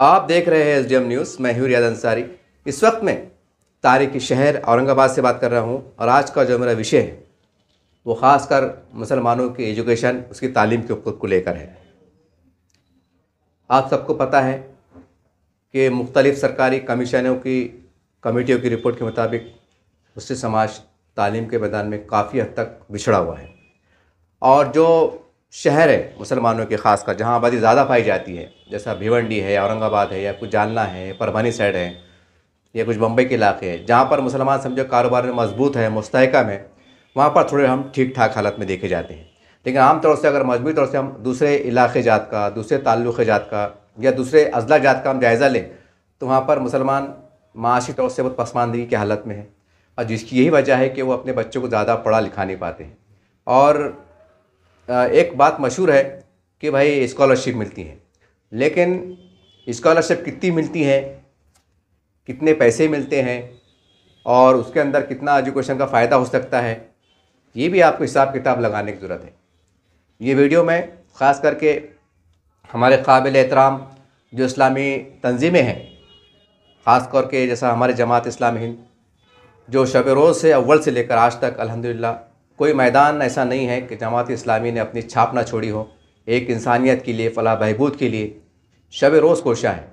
आप देख रहे हैं एसडीएम न्यूज़। मैं हूं रियाज अंसारी। इस वक्त मैं तारीखी शहर औरंगाबाद से बात कर रहा हूं और आज का जो मेरा विषय है वो ख़ासकर मुसलमानों की एजुकेशन, उसकी तालीम के ऊपर को लेकर है। आप सबको पता है कि मुख्तलिफ़ सरकारी कमीशनों की कमेटियों की रिपोर्ट के मुताबिक मुस्लिम समाज तालीम के मैदान में काफ़ी हद तक बिछड़ा हुआ है। और जो शहर है मुसलमानों के ख़ासकर जहाँ आबादी ज़्यादा पाई जाती है, जैसा भिवंडी है, औरंगाबाद है, या कुछ जालना है, परभनी साइड है, या कुछ बम्बई के इलाके हैं, जहाँ पर मुसलमान समझो कारोबार में मजबूत है, मुस्तहकम है, वहाँ पर थोड़े हम ठीक ठाक हालत में देखे जाते हैं। लेकिन आमतौर से अगर मजबूत तौर से हम दूसरे इलाके जात का, दूसरे ताल्लुक़ जात का या दूसरे अज़ला जात का हम जायज़ा लें तो वहाँ पर मुसलमान माशी तौर से बहुत पसमानदगी की हालत में है, और जिसकी यही वजह है कि वो अपने बच्चों को ज़्यादा पढ़ा लिखा नहीं पाते हैं। और एक बात मशहूर है कि भाई स्कॉलरशिप मिलती है, लेकिन स्कॉलरशिप कितनी मिलती है, कितने पैसे मिलते हैं और उसके अंदर कितना एजुकेशन का फ़ायदा हो सकता है, ये भी आपको हिसाब किताब लगाने की ज़रूरत है। ये वीडियो में ख़ास करके हमारे काबिल एहतराम जो इस्लामी तंजीमें हैं, ख़ास करके जैसा हमारे जमात इस्लामी हिंद, जो शब रोज़ से अव्वल से लेकर आज तक अल्हम्दुलिल्लाह कोई मैदान ऐसा नहीं है कि जमात इस्लामी ने अपनी छाप ना छोड़ी हो। एक इंसानियत के लिए, फ़लाह बहबूद के लिए शब रोज़ कोशा है।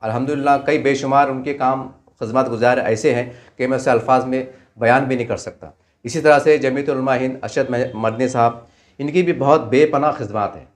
अल्हम्दुलिल्लाह कई बेशुमार उनके काम खिदमत गुजार ऐसे हैं कि मैं उसे अल्फाज में बयान भी नहीं कर सकता। इसी तरह से जमीयत उलमा हिंद अरशद मदनी साहब, इनकी भी बहुत बेपनाह खिदमत है।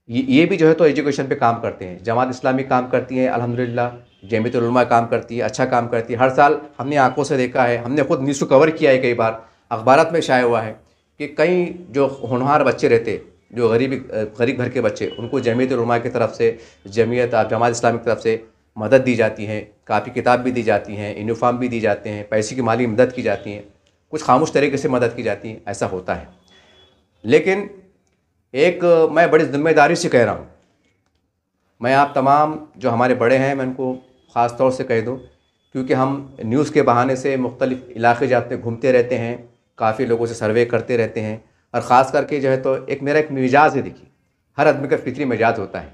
ये भी जो है तो एजुकेशन पे काम करते हैं। जमात इस्लामी काम करती है अल्हम्दुलिल्लाह, जमीयत उलमा काम करती है, अच्छा काम करती है। हर साल हमने आंखों से देखा है, हमने खुद न्यूज़ को कवर किया है, कई बार अखबारात में शाया हुआ है कि कई जो होनहार बच्चे रहते, जो गरीब घर के बच्चे, उनको जमीयत उलमा की तरफ से, जमात इस्लामी की तरफ से मदद दी जाती है, कापी किताब भी दी जाती हैं, यूनिफॉर्म भी दी जाते हैं, पैसे की माली मदद की जाती है, कुछ खामोश तरीके से मदद की जाती है, ऐसा होता है। लेकिन एक मैं बड़ी ज़िम्मेदारी से कह रहा हूँ, मैं आप तमाम जो हमारे बड़े हैं मैं उनको ख़ास तौर से कह दूँ, क्योंकि हम न्यूज़ के बहाने से मुख्तलिफ़ इलाके जाते घूमते रहते हैं, काफ़ी लोगों से सर्वे करते रहते हैं, और ख़ास करके जो है तो मेरा एक मिजाज है। देखिए, हर आदमी का फितरी मिजाज होता है,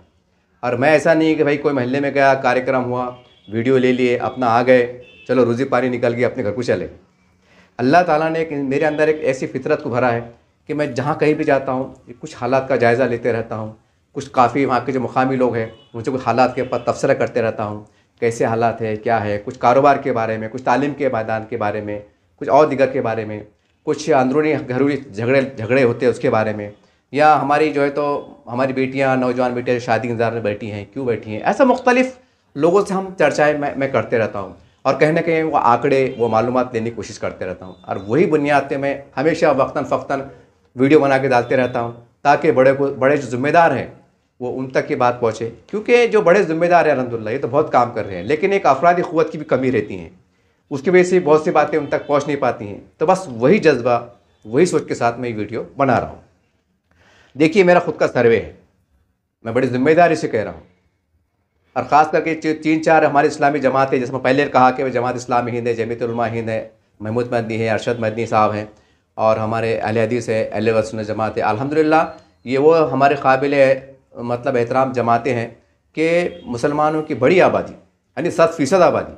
और मैं ऐसा नहीं कि भाई कोई महल्ले में गया, कार्यक्रम हुआ, वीडियो ले लिए, अपना आ गए, चलो रोज़ी पानी निकल गई, अपने घर को चले। अल्लाह ताला ने मेरे अंदर एक ऐसी फितरत को भरा है कि मैं जहाँ कहीं भी जाता हूँ कुछ हालात का जायज़ा लेते रहता हूँ। कुछ काफ़ी वहाँ के जो मुकामी लोग हैं उनसे कुछ हालात के ऊपर तबसरा करते रहता हूँ, कैसे हालात है, क्या है, कुछ कारोबार के बारे में, कुछ तालीम के मैदान के बारे में, कुछ और दिगर के बारे में, कुछ अंदरूनी घरेलू झगड़े होते हैं उसके बारे में, या हमारी जो है तो हमारी बेटियाँ, नौजवान बेटियाँ जो शादी के इंतज़ार में बैठी हैं, क्यों बैठी हैं, ऐसा मुख्तलिफ़ लोगों से हम चर्चाएँ मैं करते रहता हूँ, और कहीं ना कहीं वो आंकड़े, वो मालूमात लेने की कोशिश करते रहता हूँ। और वही बुनियाद पे मैं हमेशा वक्तन फ़क्तन वीडियो बना के डालते रहता हूँ, ताकि बड़े जो ज़िम्मेदार हैं वो उन तक की बात पहुँचे। क्योंकि जो बड़े ज़िम्मेदार हैं अल्हम्दुलिल्लाह ये तो बहुत काम कर रहे हैं, लेकिन एक अफरादी क़ुव्वत की भी कमी रहती है, उसकी वजह से बहुत सी बातें उन तक पहुँच नहीं पाती हैं। तो बस वही जज्बा, वही सोच के साथ मैं ये वीडियो बना रहा हूँ। देखिए, मेरा खुद का सर्वे है, मैं बड़ी ज़िम्मेदारी से कह रहा हूँ, और ख़ास करके 3-4 हमारी इस्लामी जमातें, जैसे मैं पहले कहा कि जमात इस्लामी हिंद है, जमीयत उलमा हिंद है, महमूद मदनी है, अरशद मदनी साहब हैं, और हमारे अहले हदीस है, अहले व सुन्नत जमात है। अल्हम्दुलिल्लाह ये वो हमारे काबिल मतलब एहतराम जमातें हैं कि मुसलमानों की बड़ी आबादी, यानी 7% आबादी,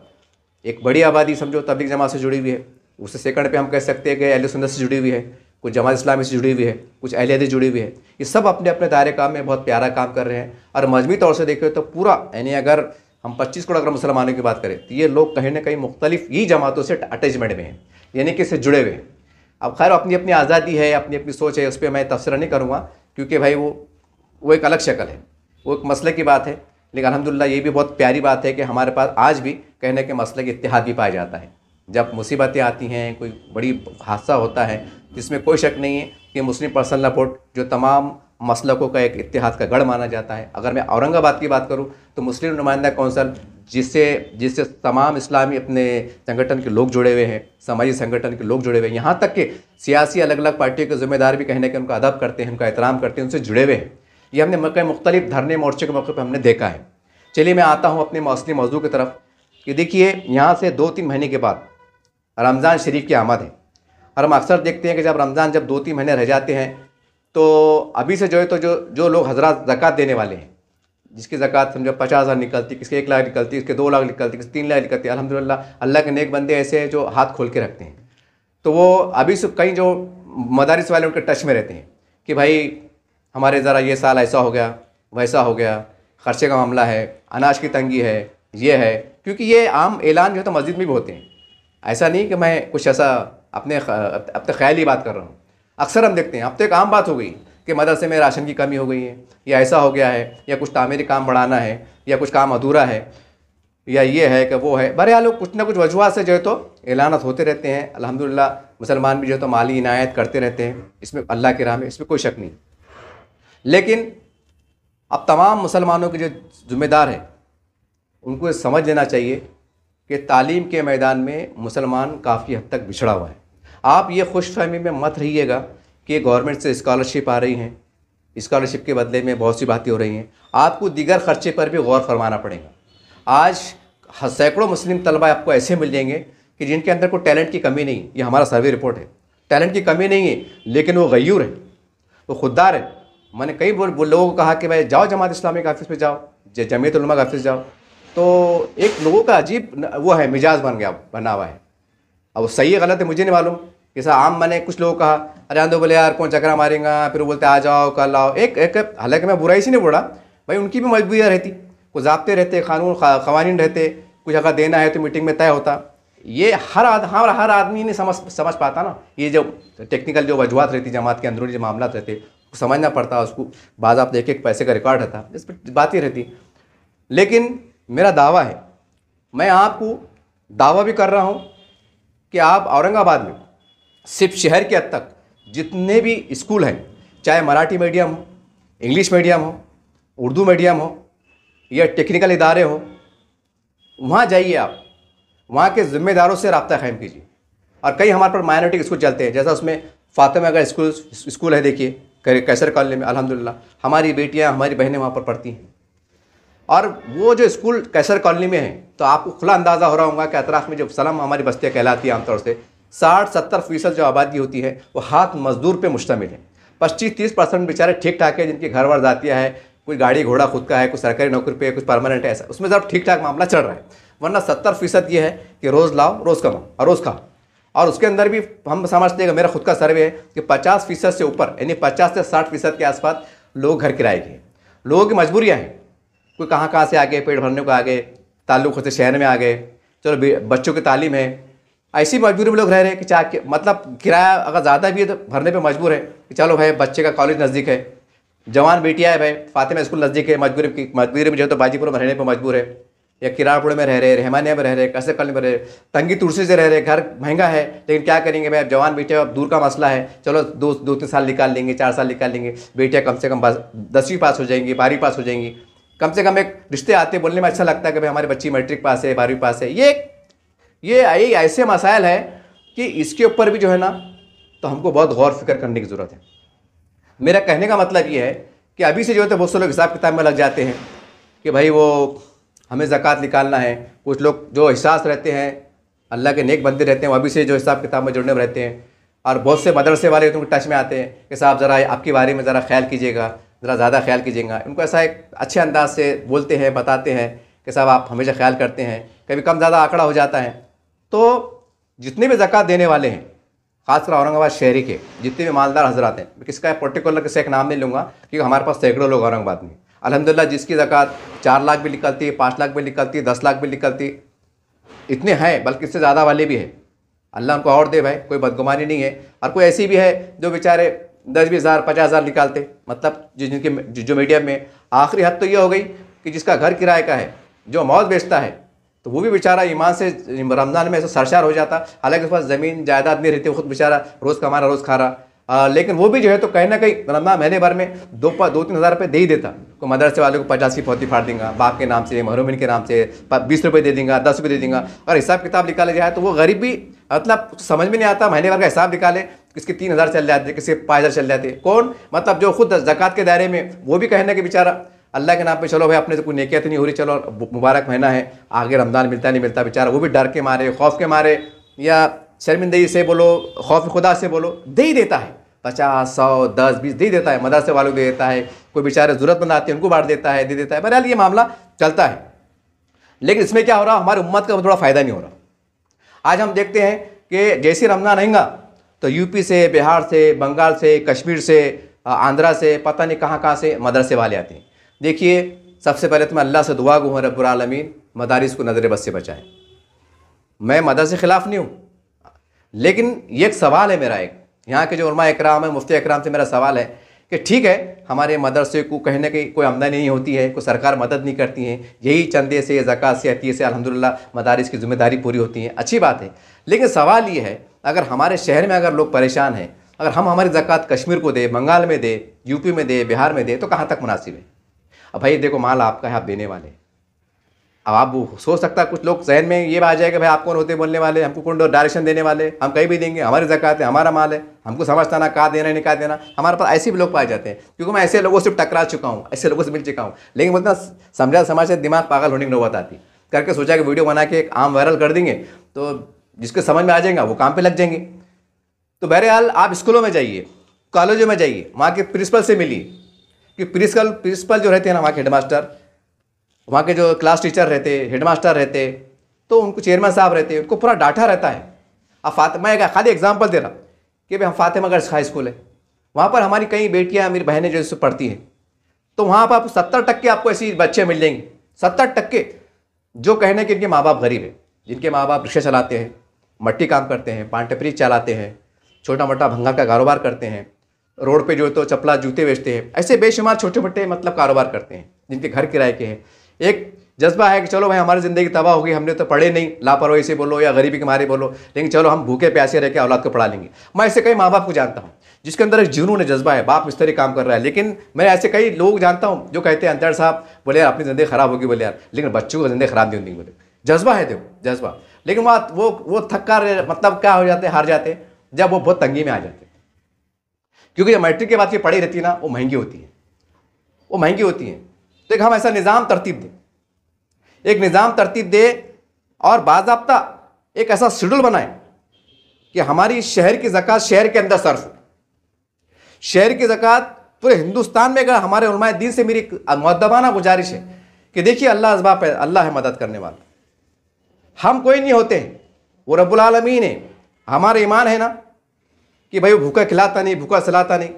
एक बड़ी आबादी समझो तबलीग जमात से जुड़ी हुई है। उससे सेकंड पे हम कह सकते हैं कि अहले सुन्नत से जुड़ी हुई है, कुछ जमात इस्लामी से जुड़ी हुई है, कुछ अहले हदीस जुड़ी हुई है। ये सब अपने अपने दायरे काम में बहुत प्यारा काम कर रहे हैं। और मजमूई तौर से देखें तो पूरा, यानी अगर हम 25 करोड़ अगर मुसलमानों की बात करें तो ये लोग कहीं ना कहीं मुख्तलिफ ही जमातों से अटैचमेंट में हैं, यानी कि इससे जुड़े हुए हैं। अब खैर अपनी अपनी आज़ादी है, अपनी अपनी सोच है, उस पर मैं तबसरा नहीं करूँगा, क्योंकि भाई वो एक अलग शक्ल है, वो एक मसले की बात है। लेकिन अल्हम्दुलिल्लाह ये भी बहुत प्यारी बात है कि हमारे पास आज भी कहने के मसले के इत्तेहाद भी पाया जाता है। जब मुसीबतें आती हैं, कोई बड़ी हादसा होता है, जिसमें कोई शक नहीं है कि मुस्लिम पर्सनल रिपोर्ट जो तमाम मसलकों का एक इत्तेहाद का गढ़ माना जाता है। अगर मैं औरंगाबाद की बात करूं तो मुस्लिम नुमाइंदा कौंसल, जिससे तमाम इस्लामी अपने संगठन के लोग जुड़े हुए हैं, समाजी संगठन के लोग जुड़े हुए हैं, यहाँ तक कि सियासी अलग अलग पार्टियों के ज़िम्मेदार भी कहने के उनका अदब करते हैं, उनका एहतराम करते हैं, उनसे जुड़े हुए हैं। ये हमने कई मुख्तलिफ धरने मोर्चे के मौके पर हमने देखा है। चलिए मैं आता हूँ अपने मौसमी मौजू की तरफ कि देखिए, यहाँ से 2-3 महीने के बाद रमज़ान शरीफ की आमद है, और हम अक्सर देखते हैं कि जब रमज़ान 2-3 महीने रह जाते हैं तो अभी से जो है तो जो लोग हजरात ज़कात देने वाले हैं, जिसकी ज़कात समझो 50,000 निकलती, किसके 1 लाख निकलती, किसके 2 लाख निकलती, किसके 3 लाख निकलती। अल्हम्दुलिल्लाह अल्लाह के नेक बंदे ऐसे हैं जो हाथ खोल के रखते हैं। तो वो अभी से कई जो मदारिस वाले उनके टच में रहते हैं कि भाई हमारे ज़रा ये साल ऐसा हो गया, वैसा हो गया, ख़र्चे का मामला है, अनाज की तंगी है, ये है। क्योंकि ये आम ऐलान जो है तो मस्जिद में भी होते हैं। ऐसा नहीं कि मैं कुछ ऐसा अपने ख़याली बात कर रहा हूँ। अक्सर हम देखते हैं, अब तो एक आम बात हो गई कि मदरसे में राशन की कमी हो गई है, या ऐसा हो गया है, या कुछ तामीरी काम बढ़ाना है, या कुछ काम अधूरा है, या ये है कि वो है। बहरहाल कुछ ना कुछ वजूहत से जो है तो ऐलानात होते रहते हैं। अल्हम्दुलिल्लाह मुसलमान भी जो है तो माली इनायत करते रहते हैं, इसमें अल्लाह की राह में, इसमें कोई शक नहीं। लेकिन अब तमाम मुसलमानों के जो ज़िम्मेदार हैं उनको ये समझ लेना चाहिए कि तालीम के मैदान में मुसलमान काफ़ी हद तक बिछड़ा हुआ है। आप ये खुशफहमी में मत रहिएगा कि गवर्नमेंट से स्कॉलरशिप आ रही हैं, स्कॉलरशिप के बदले में बहुत सी बातें हो रही हैं। आपको दीगर खर्चे पर भी गौर फरमाना पड़ेगा। आज सैकड़ों मुस्लिम तलबा आपको ऐसे मिल जाएंगे कि जिनके अंदर कोई टैलेंट की कमी नहीं। ये हमारा सर्वे रिपोर्ट है, टैलेंट की कमी नहीं है, लेकिन वो गयूर है, वो खुददार है। मैंने कई लोगों को कहा कि भाई जाओ जमात इस्लामी के ऑफिस में जाओ, जमीयत उलमा के ऑफिस जाओ, तो एक लोगों का अजीब वो है, मिजाज बना हुआ है। अब सही है गलत है मुझे नहीं मालूम। जैसा आम मैंने कुछ लोगों कहा, अरे आंदो बोले यार कौन चक्रा मारेगा, फिर वो बोलते आ जाओ कल आओ। एक हालांकि मैं बुराई से नहीं बोल रहा भाई, उनकी भी मजबूरियाँ रहती, कुछ ज़ाब्ते रहते, क़ानून रहते, कुछ अगर देना है तो मीटिंग में तय होता। ये हर आदमी नहीं समझ पाता ना। ये जो टेक्निकल जो वजूहत रहती, जमात के अंदरूनी जो मामला रहते, समझना पड़ता, उसको बाज़ाब्ता एक पैसे का रिकॉर्ड रहता, इस पर बातें रहती। लेकिन मेरा दावा है, मैं आपको दावा भी कर रहा हूँ कि आप औरंगाबाद में सिर्फ शहर के हद तक जितने भी स्कूल हैं, चाहे मराठी मीडियम हो, इंग्लिश मीडियम हो, उर्दू मीडियम हो, या टेक्निकल इदारे हो, वहाँ जाइए आप, वहाँ के ज़िम्मेदारों से रब्ता कायम कीजिए। और कई हमारे पर माइनॉरिटी स्कूल चलते हैं, जैसा उसमें फातिमा का स्कूल है, देखिए कैसर कॉलोनी में। अल्हम्दुलिल्लाह हमारी बेटियाँ, हमारी बहनें वहाँ पर पढ़ती हैं। और वो जो स्कूल कैसर कॉलोनी में है, तो आपको खुला अंदाज़ा हो रहा होगा कि अतराफ़ में जो सलम हमारी बस्तियाँ कहलाती हैं, आमतौर से 60-70% जो आबादी होती है वो हाथ मजदूर पे मुश्तमिल है। 25-30% बेचारे ठीक ठाक है, जिनकी घर वर जातियाँ है, कोई गाड़ी घोड़ा खुद का है, कुछ सरकारी नौकरी पे, कुछ परमानेंट है, ऐसा उसमें सब ठीक ठाक मामला चल रहा है। वरना 70% ये है कि रोज़ लाओ, रोज़ कमाओ और रोज़ खाओ। और उसके अंदर भी हम समझते हैं, मेरा खुद का सर्वे है कि 50% से ऊपर, यानी 50 से 60% के आसपास लोग घर किराए के हैं। लोगों की मजबूरियाँ हैं, कोई कहाँ से आ गए, पेट भरने को आ गए, ताल्लुक़ से शहर में आ गए, चलो बच्चों की तालीम है, ऐसी मजबूरी में लोग रह रहे हैं कि चाहे मतलब किराया अगर ज़्यादा भी है तो भरने पे मजबूर है कि चलो भाई बच्चे का कॉलेज नज़दीक है, जवान बेटियाँ है भाई फातिमा स्कूल नज़दीक है, मजबूरी में जो है तो बाजीपुर में रहने पर मजबूर है, या किरारपुर में रह रहे, रहमानिया में रह रहे, कैसे कॉलोनी में रह रहे, तंगी तुर्सी से रह रहे, घर महंगा है, लेकिन क्या करेंगे भाई, अब जवान बेटियाँ, अब दूर का मसला है, चलो 2-3 साल निकाल लेंगे, 4 साल निकाल लेंगे, बेटियाँ कम से कम 10वीं पास हो जाएंगी, 12वीं पास हो जाएंगी, कम से कम एक रिश्ते आते बोलने में अच्छा लगता है कि भाई हमारी बच्ची मैट्रिक पास है, 12वीं पास है। ये ऐसे मसाइल है कि इसके ऊपर भी जो है ना तो हमको बहुत गौर फिक्र करने की ज़रूरत है। मेरा कहने का मतलब ये है कि अभी से जो है तो बहुत से लोग हिसाब किताब में लग जाते हैं कि भाई वो हमें ज़कात निकालना है। कुछ लोग जो एहसास रहते हैं, अल्लाह के नेक बंदे रहते हैं, वो अभी से जो हिसाब किताब में जुड़ने में रहते हैं। और बहुत से मदरसे वाले तो टच में आते हैं कि साहब ज़रा आपके बारे में ज़रा ख्याल कीजिएगा, ज़रा ज़्यादा ख्याल कीजिएगा। उनको ऐसा एक अच्छे अंदाज से बोलते हैं, बताते हैं कि साहब आप हमेशा ख्याल करते हैं, कभी कम ज़्यादा आंकड़ा हो जाता है। तो जितने भी ज़कात देने वाले हैं, ख़ासकर औरंगाबाद शहरी के जितने भी मालदार हजरात हैं, मैं किसका पर्टिकुलर किसी एक नाम नहीं लूँगा क्योंकि हमारे पास सैकड़ों लोग औरंगाबाद में अल्हम्दुलिल्लाह जिसकी ज़कात 4 लाख भी निकलती है, 5 लाख भी निकलती है, 10 लाख भी निकलती, इतने हैं, बल्कि इससे ज़्यादा वाले भी हैं। अल्लाह उनको और दे भाई, कोई बदगुमानी नहीं है। और कोई ऐसी भी है जो बेचारे 10-20 हज़ार 50 हज़ार निकालते, मतलब जिनके जो मीडियम में आखिरी हद तो ये हो गई कि जिसका घर किराए का है, जो मौत बेचता है, तो वो भी बेचारा ईमान से रमज़ान में ऐसा सरशार हो जाता। हालांकि उसके पास ज़मीन जायदाद नहीं रहती, खुद बेचारा रोज़ कमा रहा रोज़ खा रहा, लेकिन वो भी जो है तो कहीं ना कहीं रमज़ान महीने भर में 2-3 हज़ार रुपये दे ही देता। कोई मदरसे वाले को 50 की पौती फाड़ देंगे, बाप के नाम से, महरूमिन के नाम से 20 रुपये दे देंगे, 10 रुपये दे देंगे। अगर हिसाब किताब निकाले जाए तो वो गरीब भी मतलब समझ में नहीं आता, महीने भर का हिसाब निकाले, किसके 3 हज़ार चल जाते, किसके 5 हज़ार चल जाते। कौन मतलब जो खुद ज़कात के दायरे में, वो भी कहना कि बेचारा अल्लाह के नाम पे चलो भाई अपने से कोई नेकियत नहीं हो रही, चलो मुबारक महीना है, आगे रमज़ान मिलता नहीं मिलता, बेचारा वो भी डर के मारे, खौफ के मारे, या शर्मिंदगी से बोलो, खौफ खुदा से बोलो, दे ही देता है। 50, 100, 10, 20 दे देता है, मदरसे वालों को दे देता है, कोई बेचारे ज़रूरतमंद आते हैं उनको बांट देता है, दे देता है। बहरहाल ये मामला चलता है, लेकिन इसमें क्या हो रहा, हमारी उम्मत का थोड़ा फ़ायदा नहीं हो रहा। आज हम देखते हैं कि जैसे रमज़ान आएगा तो यूपी से, बिहार से, बंगाल से, कश्मीर से, आंध्रा से, पता नहीं कहाँ से मदरसे वाले आते हैं। देखिए, सबसे पहले तो मैं अल्लाह से दुआ गो रब्बुल आलमीन मदारिस को नज़र बद से बचाए। मैं मदरसे खिलाफ नहीं हूँ, लेकिन ये एक सवाल है मेरा, एक यहाँ के जो उलमा इकराम है, मुफ्ती इकराम से मेरा सवाल है कि ठीक है, हमारे मदरसे को कहीं ना कहीं कोई आमदनी नहीं होती है, कोई सरकार मदद नहीं करती है, यही चंदे से, ज़कात से, अतिये से अल्हम्दुलिल्लाह मदारिस की ज़िम्मेदारी पूरी होती है, अच्छी बात है। लेकिन सवाल ये है, अगर हमारे शहर में अगर लोग परेशान हैं, अगर हम हमारी ज़कात कश्मीर को दे, बंगाल में दे, यूपी में दे, बिहार में दे, तो कहाँ तक मुनासिब है? अब भाई देखो, माल आपका है, आप देने वाले। अब आप सोच सकता है, कुछ लोग जहन में ये आ जाएगा, भाई आप कौन होते बोलने वाले, हमको कौन डायरेक्शन देने वाले, हम कहीं भी देंगे, हमारी ज़कात है, हमारा माल है, हमको समझता ना कहाँ देना नहीं कहाँ देना। हमारे पास ऐसे भी लोग पाए जाते हैं, क्योंकि मैं ऐसे लोगों से टकरा चुका हूँ, ऐसे लोगों से मिल चुका हूँ। लेकिन बोलता समझा समाज से दिमाग पागल होने की नौबत आती, करके सोचा कि वीडियो बना के एक आम वायरल कर देंगे तो जिसके समझ में आ जाएगा वो काम पर लग जाएंगे। तो बहरहाल आप स्कूलों में जाइए, कॉलेजों में जाइए, वहाँ के प्रिंसिपल से मिलिए, कि प्रिंसिपल जो रहते हैं ना, वहाँ के हेडमास्टर, वहाँ के जो क्लास टीचर रहते, हेडमास्टर रहते, तो उनको चेयरमैन साहब रहते, उनको पूरा डाटा रहता है। अब मैं खाली एग्जांपल दे रहा कि भाई हम फातिमा गर्ल्स हाई स्कूल है, वहाँ पर हमारी कई बेटियाँ, मेरी बहनें जो पढ़ती हैं, तो वहाँ पर 70% आपको ऐसी बच्चे मिल जाएंगे, 70% जो कहने के इनके माँ बाप गरीब है, जिनके माँ बाप रिक्शा चलाते हैं, मट्टी काम करते हैं, पान टपरी चलाते हैं, छोटा मोटा भंगार का कारोबार करते हैं, रोड पे जो तो चप्पला जूते बेचते हैं, ऐसे बेशुमार छोटे मोटे मतलब कारोबार करते हैं, जिनके घर किराए के हैं। एक जज्बा है कि चलो भाई हमारी ज़िंदगी तबाह होगी, हमने तो पढ़े नहीं, लापरवाही से बोलो या गरीबी के मारे बोलो, लेकिन चलो हम भूखे प्यासे रह के औलाद को पढ़ा लेंगे। मैं ऐसे कई माँ बाप को जानता हूँ जिसके अंदर एक जुनून है, जज्बा है, बाप मिस्त्री काम कर रहा है। लेकिन मैं ऐसे कई लोग जानता हूँ जो कहते हैं अंतर साहब बोले यार अपनी ज़िंदगी ख़राब होगी, बोले यार लेकिन बच्चों की ज़िंदगी ख़राब नहीं होती, बोले जज्बा है, देखो जज्बा। लेकिन वो थक कर मतलब क्या हो जाते हैं, हार जाते हैं जब वो बहुत तंगी में आ जाते हैं, क्योंकि जब मैट्रिक के बाद की पढ़ाई रहती है ना, वो महंगी होती है, वो महंगी होती है। तो एक हम ऐसा निज़ाम तरतीब दें, एक निज़ाम तरतीब दे और बाज़ाब्ता एक ऐसा शेड्यूल बनाए कि हमारी शहर की ज़कात शहर के अंदर सर्फ हो। शहर की ज़कात पूरे हिंदुस्तान में, अगर हमारे उलमाए दीन से मेरी मुअद्दबाना गुजारिश है कि देखिए अल्लाह असबाब है, अल्लाह है मदद करने वाला, हम कोई नहीं होते हैं, वो रब्बुल आलमीन है। हमारा ईमान है ना कि भाई वो भूखा खिलाता नहीं, भूखा सिलाता नहीं,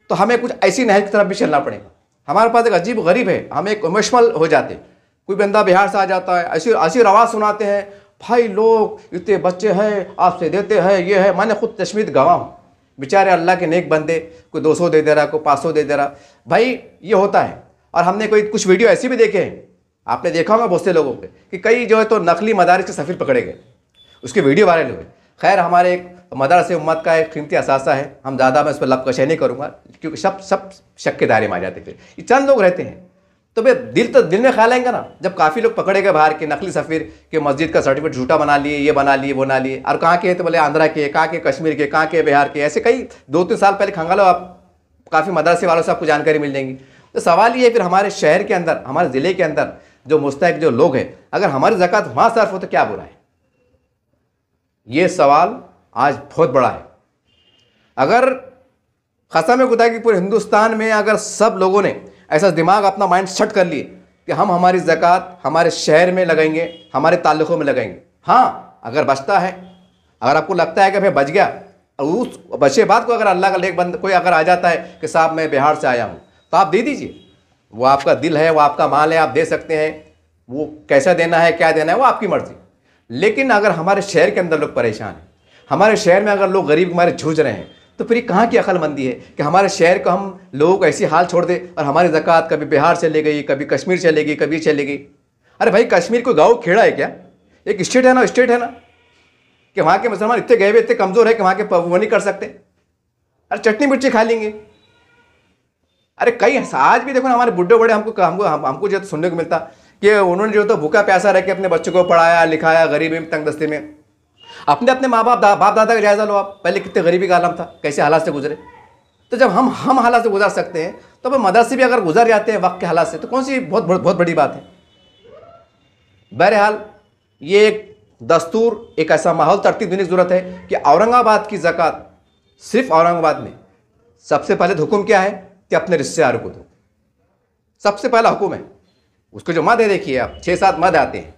तो हमें कुछ ऐसी नहज की तरफ भी चलना पड़ेगा। हमारे पास एक अजीब गरीब है, हम एक इमोशनल हो जाते हैं। कोई बंदा बिहार से आ जाता है, ऐसी ऐसी आवाज़ सुनाते हैं, भाई लोग इतने बच्चे हैं आपसे देते हैं, ये है। मैंने खुद तशमीद गवाह हूँ, बेचारे अल्लाह के नेक बंदे, कोई 200 दे दे रहा, कोई 500 दे दे रहा, भाई ये होता है। और हमने कुछ वीडियो ऐसी भी देखे हैं, आपने देखा होगा बहुत से लोगों के, कि कई जो है तो नकली मदारिस के सफ़ीर पकड़े गए, उसके वीडियो वायरल हुए। खैर हमारे एक मदरसे उम्मत का एक कीमती असासा है, हम ज़्यादा मैं उस पर लबकशे नहीं करूँगा, क्योंकि सब शक के दायरे में आ जाते। फिर ये चंद लोग रहते हैं, तो भाई दिल में ख्याल आएंगे ना, जब काफ़ी लोग पकड़े गए बाहर के नकली सफ़ीर के, मस्जिद का सर्टिफिकेट झूठा बना लिए, ये बना लिए, वो ना लिए। और कहाँ के हैं तो बोले आंध्रा के, कहाँ के कश्मीर के, कहाँ के बिहार के, ऐसे कई 2-3 साल पहले खंगालो आप, काफ़ी मदरसे वालों से आपको जानकारी मिल जाएंगी। तो सवाल ये है, फिर हमारे शहर के अंदर, हमारे ज़िले के अंदर जो मुस्तहिक जो लोग हैं, अगर हमारी ज़कात वहाँ सर्फ हो तो क्या बुरा है? ये सवाल आज बहुत बड़ा है। अगर कसम खुदा की पूरे हिंदुस्तान में अगर सब लोगों ने ऐसा दिमाग अपना माइंड सेट कर लिए कि हम हमारी ज़कात हमारे शहर में लगाएंगे, हमारे ताल्लुक़ों में लगाएंगे, हाँ अगर बचता है, अगर आपको लगता है कि भाई बच गया, और उस बचे बाद को अगर अल्लाह का नेक बंदा कोई अगर आ जाता है कि साहब मैं बिहार से आया हूँ, तो आप दे दीजिए, वो आपका दिल है, वो आपका माल है, आप दे सकते हैं। वो कैसा देना है, क्या देना है, वो आपकी मर्ज़ी। लेकिन अगर हमारे शहर के अंदर लोग परेशान हैं, हमारे शहर में अगर लोग गरीब हमारे जूझ रहे हैं, तो फिर कहाँ की अक्लमंदी है कि हमारे शहर को हम लोगों को ऐसी हाल छोड़ दे और हमारी ज़कात कभी बिहार चले गई, कभी कश्मीर चले गई, कभी चले गई। अरे भाई कश्मीर कोई गाँव खेड़ा है क्या? एक स्टेट है ना, स्टेट है ना, कि वहाँ के मुसलमान इतने गए हुए, इतने कमज़ोर है कि वहाँ के वो नहीं कर सकते। अरे चटनी मिर्ची खा लेंगे। अरे कई आज भी देखो ना, हमारे बुढ़े बड़े हमको जो सुनने को मिलता कि उन्होंने जो तो भूखा प्यासा रह के अपने बच्चों को पढ़ाया लिखाया, गरीबी में तंगदस्ती में। अपने माँ बाप बाप दादा का जायज़ा लो आप, पहले कितने गरीबी का आलम था, कैसे हालात से गुजरे। तो जब हम हालात से गुजर सकते हैं, तो अब मदरसे भी अगर गुजर जाते हैं वक्त के हालात से, तो कौन सी बहुत बड़ी बात है। बहरहाल ये एक दस्तूर, एक ऐसा माहौल तरतीब देने की ज़रूरत है कि औरंगाबाद की ज़कात सिर्फ औरंगाबाद में सबसे पहले हुक्म क्या है कि अपने रिश्तेदारों को दो, सबसे पहला हुक्म है। उसको जो मद है, देखिए आप 6-7 मद आते हैं,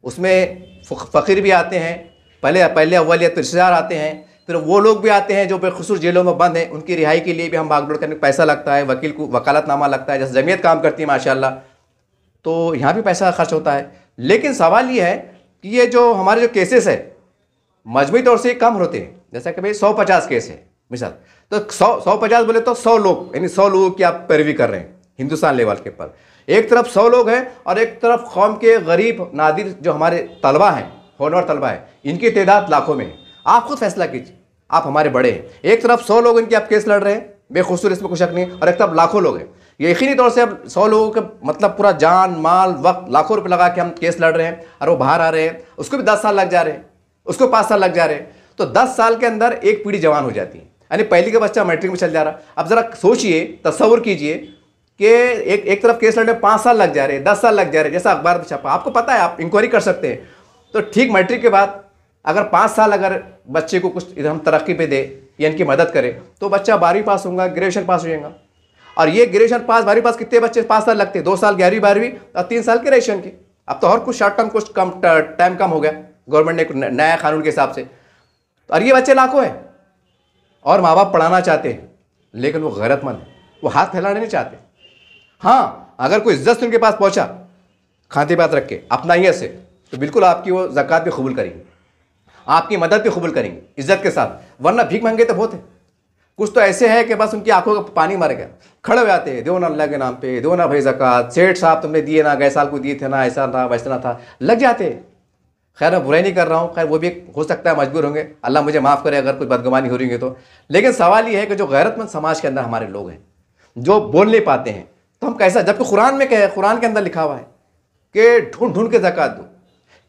उसमें फ़कीर भी आते हैं, पहले अव्वलियत रिश्तेदार आते हैं, फिर वो लोग भी आते हैं जो बेखसूस जेलों में बंद हैं, उनकी रिहाई के लिए भी हम भागदौड़ करने पैसा लगता है, वकील को वकालतनामा लगता है, जैसे जमीयत काम करती है माशाल्लाह, तो यहाँ भी पैसा खर्च होता है। लेकिन सवाल ये है कि ये जो हमारे जो केसेस है मजमूई तौर से कम होते हैं, जैसा कि भाई 150 केस है मिसाल, तो 150 बोले तो 100 लोग, यानी 100 लोगों की आप पैरवी कर रहे हैं हिंदुस्तान लेवल के पर। एक तरफ 100 लोग हैं और एक तरफ कौम के गरीब नादिर जो हमारे तलबा हैं, होनहार तलबा है, इनकी तादाद लाखों में है। आप खुद फैसला कीजिए, आप हमारे बड़े हैं। एक तरफ 100 लोग इनके आप केस लड़ रहे हैं बेखसूर, इसमें कुछ शक नहीं, और एक तरफ लाखों लोग हैं। ये यकीनी तौर से अब 100 लोगों के मतलब पूरा जान माल वक्त लाखों रुपए लगा के हम केस लड़ रहे हैं और वो बाहर आ रहे हैं, उसको भी 10 साल लग जा रहे हैं, उसको 5 साल लग जा रहे हैं। तो 10 साल के अंदर एक पीढ़ी जवान हो जाती है, यानी पहली का बच्चा मैट्रिक में चल जा रहा। अब जरा सोचिए, तस्वुर कीजिए कि एक तरफ केस लड़ने 5 साल लग जा रहे हैं, 10 साल लग जा रहे हैं, जैसा अखबार में छपा, आपको पता है, आप इंक्वायरी कर सकते हैं। तो ठीक मैट्रिक के बाद अगर 5 साल अगर बच्चे को कुछ इधर हम तरक्की पे दे या इनकी मदद करें तो बच्चा 12वीं पास होगा, ग्रेजुएशन पास हो जाएगा। और ये ग्रेजुएशन पास 12वीं पास कितने बच्चे 5 साल लगते हैं, 2 साल 11वीं 12वीं और 3 साल ग्रेजुएशन की। अब तो और कुछ शॉर्ट टर्म कुछ कम टाइम कम हो गया गवर्नमेंट ने नया कानून के हिसाब से। और ये बच्चे लाखों हैं और माँ बाप पढ़ाना चाहते हैं, लेकिन वो गैरतमंद है, वो हाथ फैलाने नहीं चाहते। हाँ, अगर कोई इज्जत से उनके पास पहुंचा खाते बात रख के अपना ही से, तो बिल्कुल आपकी वो ज़कात भी कबूल करेंगे, आपकी मदद भी कबूल करेंगे इज्जत के साथ। वरना भीख मांगे तो बहुत है, कुछ तो ऐसे है कि बस उनकी आंखों का पानी मर गया, खड़े हो जाते हैं, दो ना अल्लाह के नाम पे, दो ना भाई ज़कात, सेठ साहब तुमने दिए ना, गए साल को दिए थे ना, ऐसा था वैसा था, लग जाते हैं। खैर मैं बुराई नहीं कर रहा हूँ, खैर वो भी हो सकता है मजबूर होंगे, अल्लाह मुझे माफ़ करे अगर कोई बदगुमानी हो रही है तो। लेकिन सवाल ये है कि जो गैरतमंद समाज के अंदर हमारे लोग हैं जो बोल नहीं पाते हैं, तो हम कैसा, जबकि कुरान में क्या है, कुरान के अंदर लिखा हुआ है कि ढूंढ ढूंढ के ज़कात दो।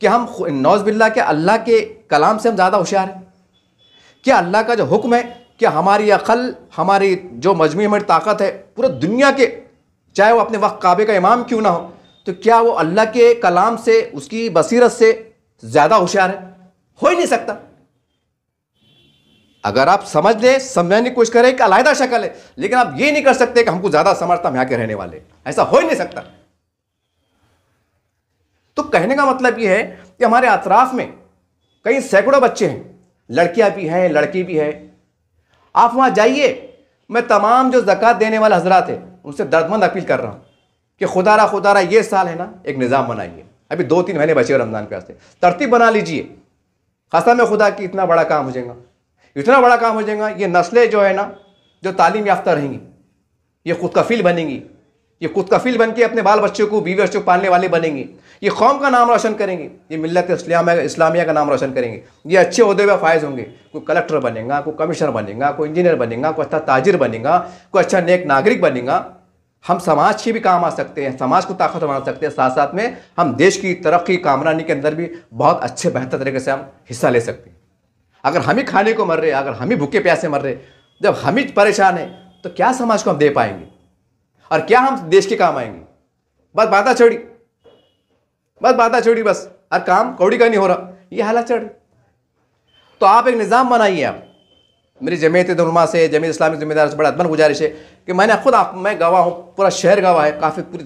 कि हम नौज़ बिल्लाह के अल्लाह के कलाम से हम ज़्यादा होशियार हैं क्या? अल्लाह का जो हुक्म है, क्या हमारी अक़ल, हमारी जो मजमूई हमारी ताकत है पूरी दुनिया के, चाहे वो अपने वक्त काबे का इमाम क्यों ना हो, तो क्या वो अल्लाह के कलाम से, उसकी बसीरत से ज़्यादा होशियार है? हो ही नहीं सकता। अगर आप समझ लें, समझने की कोशिश करें कि अलहदा शक्ल है, लेकिन आप ये नहीं कर सकते कि हमको ज़्यादा समझता हम यहाँ के रहने वाले, ऐसा हो ही नहीं सकता। तो कहने का मतलब ये है कि हमारे अतराफ में कई सैकड़ों बच्चे हैं, लड़कियां भी हैं लड़की भी है। आप वहां जाइए, मैं तमाम जो ज़कात देने वाले हजरात हैं उनसे दर्दमंद अपील कर रहा हूं कि खुदारा ये साल है ना, एक निज़ाम बनाइए। अभी 2-3 महीने बचे रमज़ान के वास्ते, तरतीब बना लीजिए। कसम खुदा की इतना बड़ा काम हो जाएगा, इतना बड़ा काम हो जाएगा। ये नस्लें जो है ना, जो तालीम याफ्ता रहेंगी, ये खुद कफील बनेंगी, ये खुद कफील बन के अपने बाल बच्चों को, बीवी बच्चों को पालने वाले बनेंगी। ये कौम का नाम रोशन करेंगे, ये मिल्लत इस्लामिया का नाम रोशन करेंगे। ये अच्छे ओहदे पर फायज होंगे, कोई कलेक्टर बनेगा, कोई कमिश्नर बनेगा, कोई इंजीनियर बनेगा, कोई अच्छा ताजिर बनेगा, कोई अच्छा नेक नागरिक बनेगा। हम समाज के भी काम आ सकते हैं, समाज को ताकत बना सकते हैं, साथ साथ में हम देश की तरक्की कामरानी के अंदर भी बहुत अच्छे बेहतर तरीके से हम हिस्सा ले सकते हैं। अगर हम ही खाने को मर रहे, अगर हम ही भूखे प्यासे मर रहे, जब हम ही परेशान हैं, तो क्या समाज को हम दे पाएंगे और क्या हम देश के काम आएंगे? बस बाता छोड़ी बस, और काम कौड़ी का नहीं हो रहा, ये हालत चढ़। तो आप एक निज़ाम बनाइए। आप मेरी जमीयत उलमा से, जमीयत इस्लामी जिम्मेदार से बड़ा अदबन गुजारिश है कि मैं गवाह हूँ, पूरा शहर गवाह है, काफ़ी पूरी,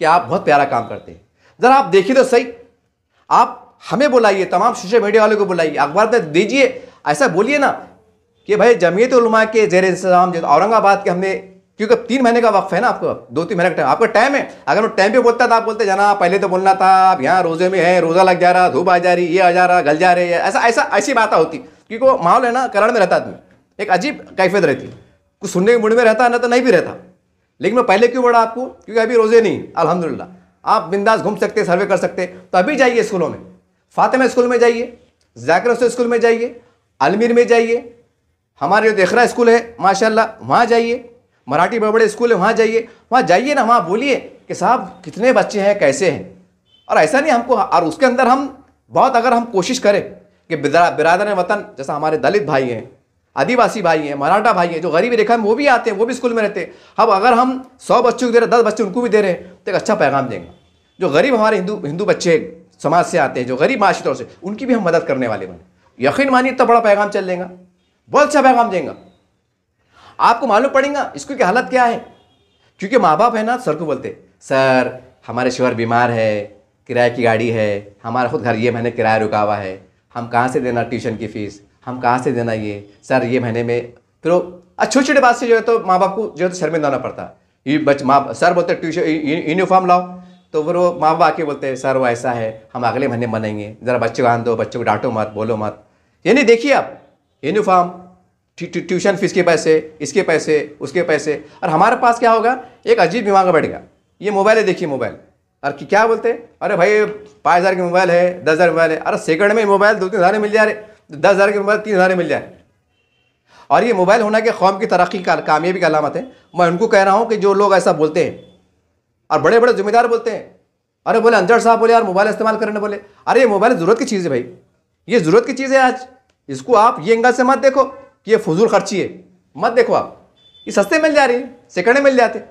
कि आप बहुत प्यारा काम करते हैं। ज़रा आप देखिए तो सही, आप हमें बुलाइए, तमाम सोशल मीडिया वालों को बुलाइए, अखबार में दीजिए, ऐसा बोलिए ना कि भाई जमीयत उलमा के ज़ेर इंतज़ाम जो औरंगाबाद के हमने, क्योंकि 3 महीने का वक्त है ना, आपको 2-3 महीने का टाइम, आपका टाइम है। अगर वो टाइम पे बोलता था, आप बोलते जाना, पहले तो बोलना था, आप यहाँ रोज़े में है, रोज़ा लग जा रहा, धूप आ जा रही, ये आ जा रहा, गल जा रही है, ऐसी बात होती। क्योंकि वो माहौल है ना, कराड़ में रहता आदमी, एक अजीब कैफियत रहती, कुछ सुनने के मूड में रहता है ना, तो नहीं भी रहता। लेकिन मैं पहले क्यों बढ़ा आपको? क्योंकि अभी रोज़े नहीं, अल्हम्दुलिल्लाह आप बिंदास घूम सकते, सर्वे कर सकते। तो अभी जाइए स्कूलों में, फातिमा स्कूल में जाइए, ज़ाकिर हुसैन स्कूल में जाइए, अलमीर में जाइए, हमारे जो देखरा स्कूल है माशाल्लाह वहाँ जाइए, मराठी बड़े बड़े स्कूल है वहाँ जाइए ना, वहाँ बोलिए कि साहब कितने बच्चे हैं, कैसे हैं। और ऐसा नहीं हमको, और उसके अंदर हम बहुत, अगर हम कोशिश करें कि बिरादर वतन, जैसा हमारे दलित भाई हैं, आदिवासी भाई हैं, मराठा भाई हैं, जो गरीबी रेखा में वो भी आते हैं, वो भी स्कूल में रहते हैं। अब अगर हम 100 बच्चों को दे रहे, 10 बच्चे उनको भी दे रहे हैं, तो एक अच्छा पैगाम देंगे। जो गरीब हमारे हिंदू बच्चे समाज से आते हैं, जो गरीब माशी तौर से, उनकी भी हम मदद करने वाले बने, यकीन मानिए इतना बड़ा पैगाम चल लेगा, बहुत अच्छा पैगाम देगा। आपको मालूम पड़ेगा इसकी हालत क्या है। क्योंकि माँ बाप है ना, सर को बोलते सर हमारे शोहर बीमार है, किराए की गाड़ी है, हमारा खुद घर ये महीने किराया रुका हुआ है, हम कहाँ से देना ट्यूशन की फ़ीस, हम कहाँ से देना ये सर ये महीने में। फिर छोटी छोटी बात से जो है तो माँ बाप को जो है तो शर्मिंदा होना पड़ता है। ये माँ सर बोलते ट्यूशन यूनिफॉर्म लाओ, तो फिर वो माँ बाप आके बोलते हैं सर वो ऐसा है, हम अगले महीने बनेंगे, ज़रा बच्चे को आन दो, बच्चों को डांटो मत, बोलो मत। यानी देखिए आप यूनिफॉर्म, ट्यूशन फीस के पैसे, इसके पैसे, उसके पैसे। और हमारे पास क्या होगा, एक अजीब दिमाग बैठेगा, ये मोबाइल है, देखिए मोबाइल, और क्या बोलते हैं अरे भाई 5,000 की मोबाइल है, 10,000 मोबाइल है। अरे सेकंड में मोबाइल 2-3 हज़ार में मिल जा रहे, 10,000 की मोबाइल 3,000 में मिल जाए। और ये मोबाइल होना के कौम की तरक्की का कामयाबी का अलामत है। मैं उनको कह रहा हूँ कि जो लोग ऐसा बोलते हैं और बड़े बड़े जिम्मेदार बोलते हैं, अरे बोले अंजड़ साहब बोले यार मोबाइल इस्तेमाल करने, बोले अरे ये मोबाइल ज़रूरत की चीज़ है भाई, ये ज़रूरत की चीज़ है। आज इसको आप ये एंगल से मत देखो कि ये फजूल खर्ची है, मत देखो आप, ये सस्ते मिल जा रही है, सेकंड में मिल जाते।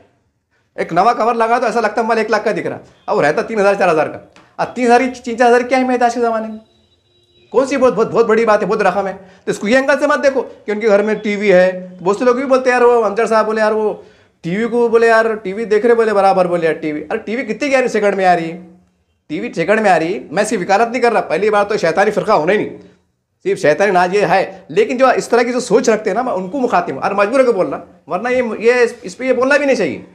एक नवा कवर लगा तो ऐसा लगता है मोबाइल 1 लाख का दिख रहा, अब रहता 3,000-4,000 का। अब 3,000 3-4,000 क्या है आज के ज़माने में, कौन सी बहुत बहुत बहुत बड़ी बात है, बहुत रकम है। तो इसको ये एंगल से मत देखो कि उनके घर में टीवी है। तो बहुत से लोग भी बोलते हैं यार वो अंजड़ साहब बोले यार वो टीवी को, बोले यार टीवी देख रहे, बोले बराबर, बोले यार टीवी, अरे टीवी कितनी की आ रही सेकंड में आ रही है, टीवी सेकंड में आ रही है। मैं इसकी वकालत नहीं कर रहा, पहली बार तो शैतानी फ़िरका होना ही नहीं, सिर्फ शैतानी नाज ये है, लेकिन जो इस तरह की जो सोच रखते हैं ना, मैं उनको मुखातिब और मजबूर होकर बोल रहा, वरना ये इस पर ये बोलना भी नहीं चाहिए।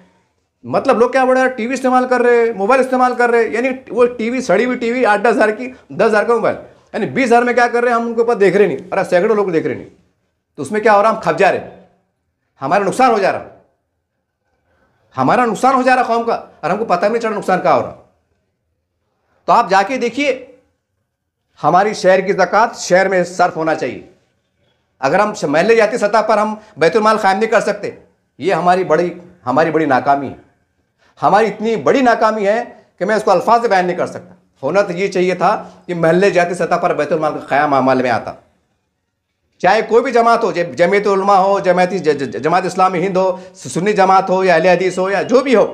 मतलब लोग क्या बोल रहे हैं, टीवी इस्तेमाल कर रहे, मोबाइल इस्तेमाल कर रहे, यानी वो टीवी सड़ी हुई टीवी 8-10 हज़ार की, 10,000 का मोबाइल, यानी 20,000 में क्या कर रहे हैं, हम उनके ऊपर देख रहे नहीं, अरे सैकड़ों लोग देख रहे नहीं। तो उसमें क्या हो रहा, हम खप जा रहे, हमारा नुकसान हो जा रहा, हमारा नुकसान हो जा रहा कौम का, और हमको पता नहीं चल रहा नुकसान क्या हो रहा। तो आप जाके देखिए, हमारी शहर की ज़कात शहर में सर्फ होना चाहिए। अगर हम महल्ले जाती सतह पर हम बैतुल माल कायम नहीं कर सकते, ये हमारी बड़ी नाकामी है। हमारी इतनी बड़ी नाकामी है कि मैं उसको अल्फाज से बयान नहीं कर सकता। होना तो ये चाहिए था कि महल्ले जाती सतह पर बैतुल माल का क़याम अमल में आता, चाहे कोई भी जमात हो, जमीयत उलमा हो, जमात इस्लामी हिंद हो, सुन्नी जमात हो या अहले हदीस हो या जो भी हो,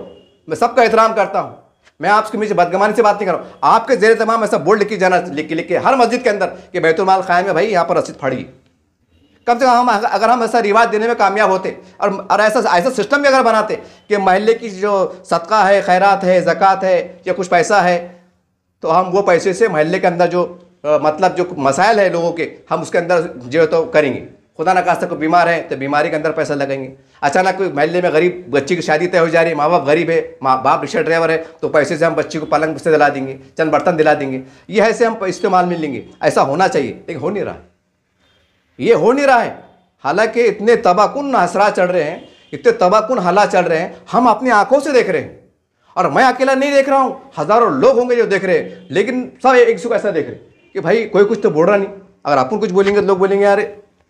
मैं सबका एहतराम करता हूँ। मैं आपके मुझे बदगमानी से बात नहीं कर रहा हूँ। आपके ज़ेर तमाम ऐसा बोर्ड लिखी जाना, लिख के हर मस्जिद के अंदर कि बैतुल माल कायम है भाई, यहाँ पर रसीद फाड़िए। कम से कम अगर हम ऐसा रिवाज देने में कामयाब होते और ऐसा सिस्टम भी अगर बनाते कि महल्ले की जो सदका है, खैरात है, ज़कात है या कुछ पैसा है, तो हम वो पैसे से महल्ले के अंदर जो मतलब जो मसाइल है लोगों के, हम उसके अंदर जो है तो करेंगे। खुदा न खास्ता कोई बीमार है तो बीमारी के अंदर पैसा लगेंगे। अचानक कोई महल्ले में गरीब बच्ची की शादी तय हो जा रही है, माँ बाप गरीब है, माँ बाप रिक्शा ड्राइवर है, तो पैसे से हम बच्ची को पलंग से दिला देंगे, चंद बर्तन दिला देंगे, ये ऐसे हम इस्तेमाल में लेंगे। ऐसा होना चाहिए, लेकिन हो नहीं रहा, ये हो नहीं रहा है। हालांकि इतने तबाकुन हसरा चढ़ रहे हैं, इतने तबाकुन हालात चल रहे हैं, हम अपनी आंखों से देख रहे हैं। और मैं अकेला नहीं देख रहा हूँ, हज़ारों लोग होंगे जो देख रहे हैं, लेकिन सब एक से ऐसा देख रहे हैं कि भाई कोई कुछ तो बोल रहा नहीं। अगर अपन कुछ बोलेंगे तो लोग बोलेंगे यार,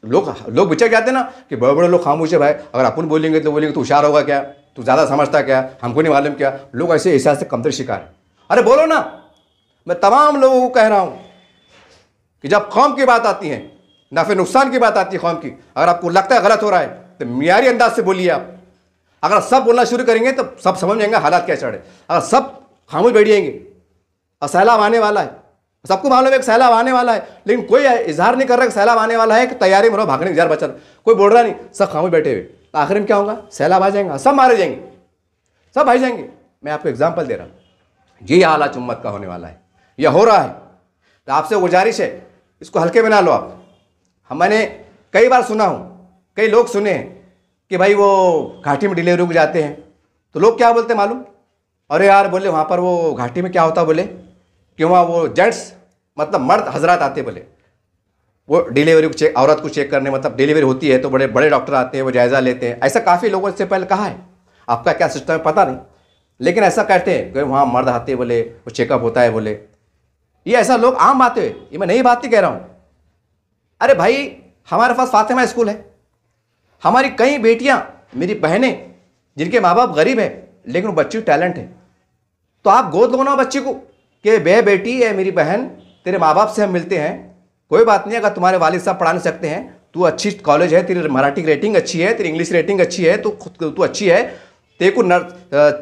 लोग बिचक जाते हैं ना कि बड़े बड़े लोग खामोश है भाई, अगर अपन बोलेंगे तो बोलेंगे तू होशियार होगा क्या, तू ज़्यादा समझता क्या, हमको नहीं मालूम क्या। लोग ऐसे एहसास से कमतर शिकार है। अरे बोलो ना, मैं तमाम लोगों को कह रहा हूँ कि जब कौम की बात आती है, नफ़े नुकसान की बात आती है कौम की, अगर आपको लगता है गलत हो रहा है तो मियारी अंदाज से बोलिए आप। अगर सब बोलना शुरू करेंगे तो सब समझ जाएंगे हालात क्या चढ़े। अगर सब खामोश बैठ जाएंगे और सैलाब आने वाला है, सबको मालूम है कि सैलाब आने वाला है, लेकिन कोई इजहार नहीं कर रहा कि सैलाब आने वाला है, कि तैयारी में रहो, भागने की जार बचा, कोई बोल रहा नहीं, सब खामोश बैठे हुए। तो आखिर में क्या होगा, सैलाब आ जाएगा, सब मारे जाएंगे, सब भाई जाएंगे। मैं आपको एग्जाम्पल दे रहा हूँ, यही हालात उम्मत का होने वाला है, यह हो रहा है। तो आपसे गुजारिश है, इसको हल्के में ना लो आप। मैंने कई बार सुना हूँ, कई लोग सुने हैं कि भाई वो घाटी में डिलीवरी को जाते हैं, तो लोग क्या बोलते हैं मालूम, अरे यार बोले वहाँ पर वो घाटी में क्या होता, बोले कि वहाँ वो जेंट्स मतलब मर्द हजरात आते, बोले वो डिलीवरी को चेक, औरत को चेक करने, मतलब डिलीवरी होती है तो बड़े बड़े डॉक्टर आते हैं, वो जायज़ा लेते हैं। ऐसा काफ़ी लोगों से पहले कहा है, आपका क्या सिस्टम है पता नहीं, लेकिन ऐसा कहते हैं कि वहाँ मर्द आते, बोले वो चेकअप होता है, बोले ये ऐसा लोग आम बातें है, ये मैं नई बात नहीं कह रहा हूँ। अरे भाई हमारे पास फातिमा स्कूल है, हमारी कई बेटियां, मेरी बहनें जिनके माँ बाप गरीब है लेकिन वो बच्ची टैलेंट है, तो आप गोद लो ना बच्ची को कि बे बेटी है मेरी बहन, तेरे माँ बाप से हम मिलते हैं, कोई बात नहीं, अगर तुम्हारे वालिद साहब पढ़ा नहीं सकते हैं, तू अच्छी कॉलेज है, तेरी मराठी रेटिंग अच्छी है, तेरी इंग्लिश रेटिंग अच्छी है, तू अच्छी है, तेरे को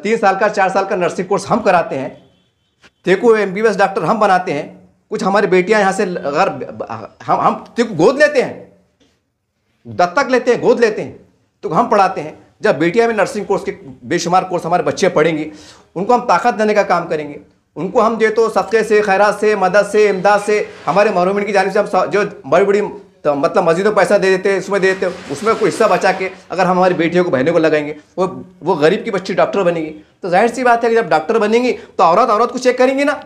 3 साल का 4 साल का नर्सिंग कोर्स हम कराते हैं, तेरे को MBBS डॉक्टर हम बनाते हैं, कुछ हमारी बेटियां यहाँ से अगर हम तेरे को गोद लेते हैं, दत्तक लेते हैं, गोद लेते हैं, तो हम पढ़ाते हैं। जब बेटियां में नर्सिंग कोर्स के बेशुमार कोर्स हमारे बच्चे पढ़ेंगे, उनको हम ताकत देने का काम करेंगे। उनको हम जो तो सदक़े से, खैरात से, मदद से, इमदाद से, हमारे महरूमिन की जानिब से हम जो बड़ी बड़ी तो मतलब मस्जिदों पैसा दे देते हैं, उसमें दे देते हैं, उसमें कोई हिस्सा बचा के अगर हम हमारी बेटियों को, बहनों को लगाएंगे, वो गरीब की बच्ची डॉक्टर बनेगी। तो जाहिर सी बात है कि जब डॉक्टर बनेंगी तो औरत को चेक करेंगी ना।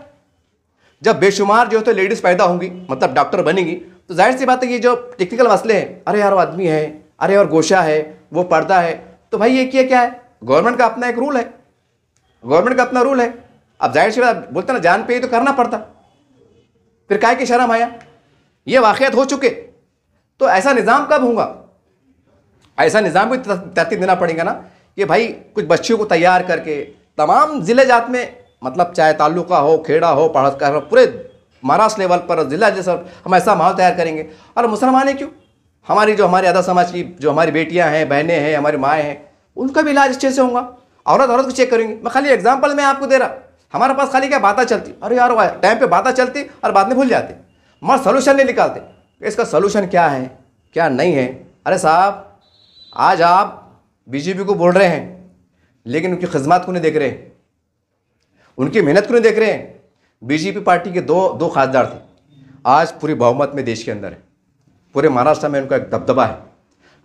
जब बेशुमार जो है तो लेडीज़ पैदा होंगी, मतलब डॉक्टर बनेगी, तो जाहिर सी बात है कि जो टेक्निकल मसले हैं, अरे यार वो आदमी है, अरे और गोशा है, वो पर्दा है, तो भाई ये क्या है? गवर्नमेंट का अपना एक रूल है, गवर्नमेंट का अपना रूल है। अब जाहिर सी बात बोलते ना, जान पे ही तो करना पड़ता, फिर काहे की शर्म आया? ये वाक़यात हो चुके, तो ऐसा निज़ाम कब होगा? ऐसा निज़ाम को तरतीब देना पड़ेगा ना कि भाई कुछ बच्चियों को तैयार करके तमाम ज़िले जात में, मतलब चाहे ताल्लुका हो, खेड़ा हो, पढ़ा हो, पूरे महाराष्ट्र लेवल पर, ज़िला जैसा हम ऐसा माहौल तैयार करेंगे। और मुसलमान क्यों, हमारे आधा समाज की जो हमारी बेटियां हैं, बहनें हैं, हमारी माएँ हैं, उनका भी इलाज अच्छे से होगा। औरत को चेक करेंगे। मैं खाली एग्जाम्पल मैं आपको दे रहा, हमारे पास खाली क्या बातें चलती, अरे यार टाइम पे बातें चलती और बाद में भूल जाते, मगर सोल्यूशन नहीं निकालते। इसका सोल्यूशन क्या है, क्या नहीं है? अरे साहब, आज आप बीजेपी को बोल रहे हैं, लेकिन उनकी खिदमत को नहीं देख रहे हैं, उनकी मेहनत को नहीं देख रहे हैं। बीजेपी पार्टी के दो खासदार थे, आज पूरी बहुमत में देश के अंदर है, पूरे महाराष्ट्र में उनका एक दबदबा है।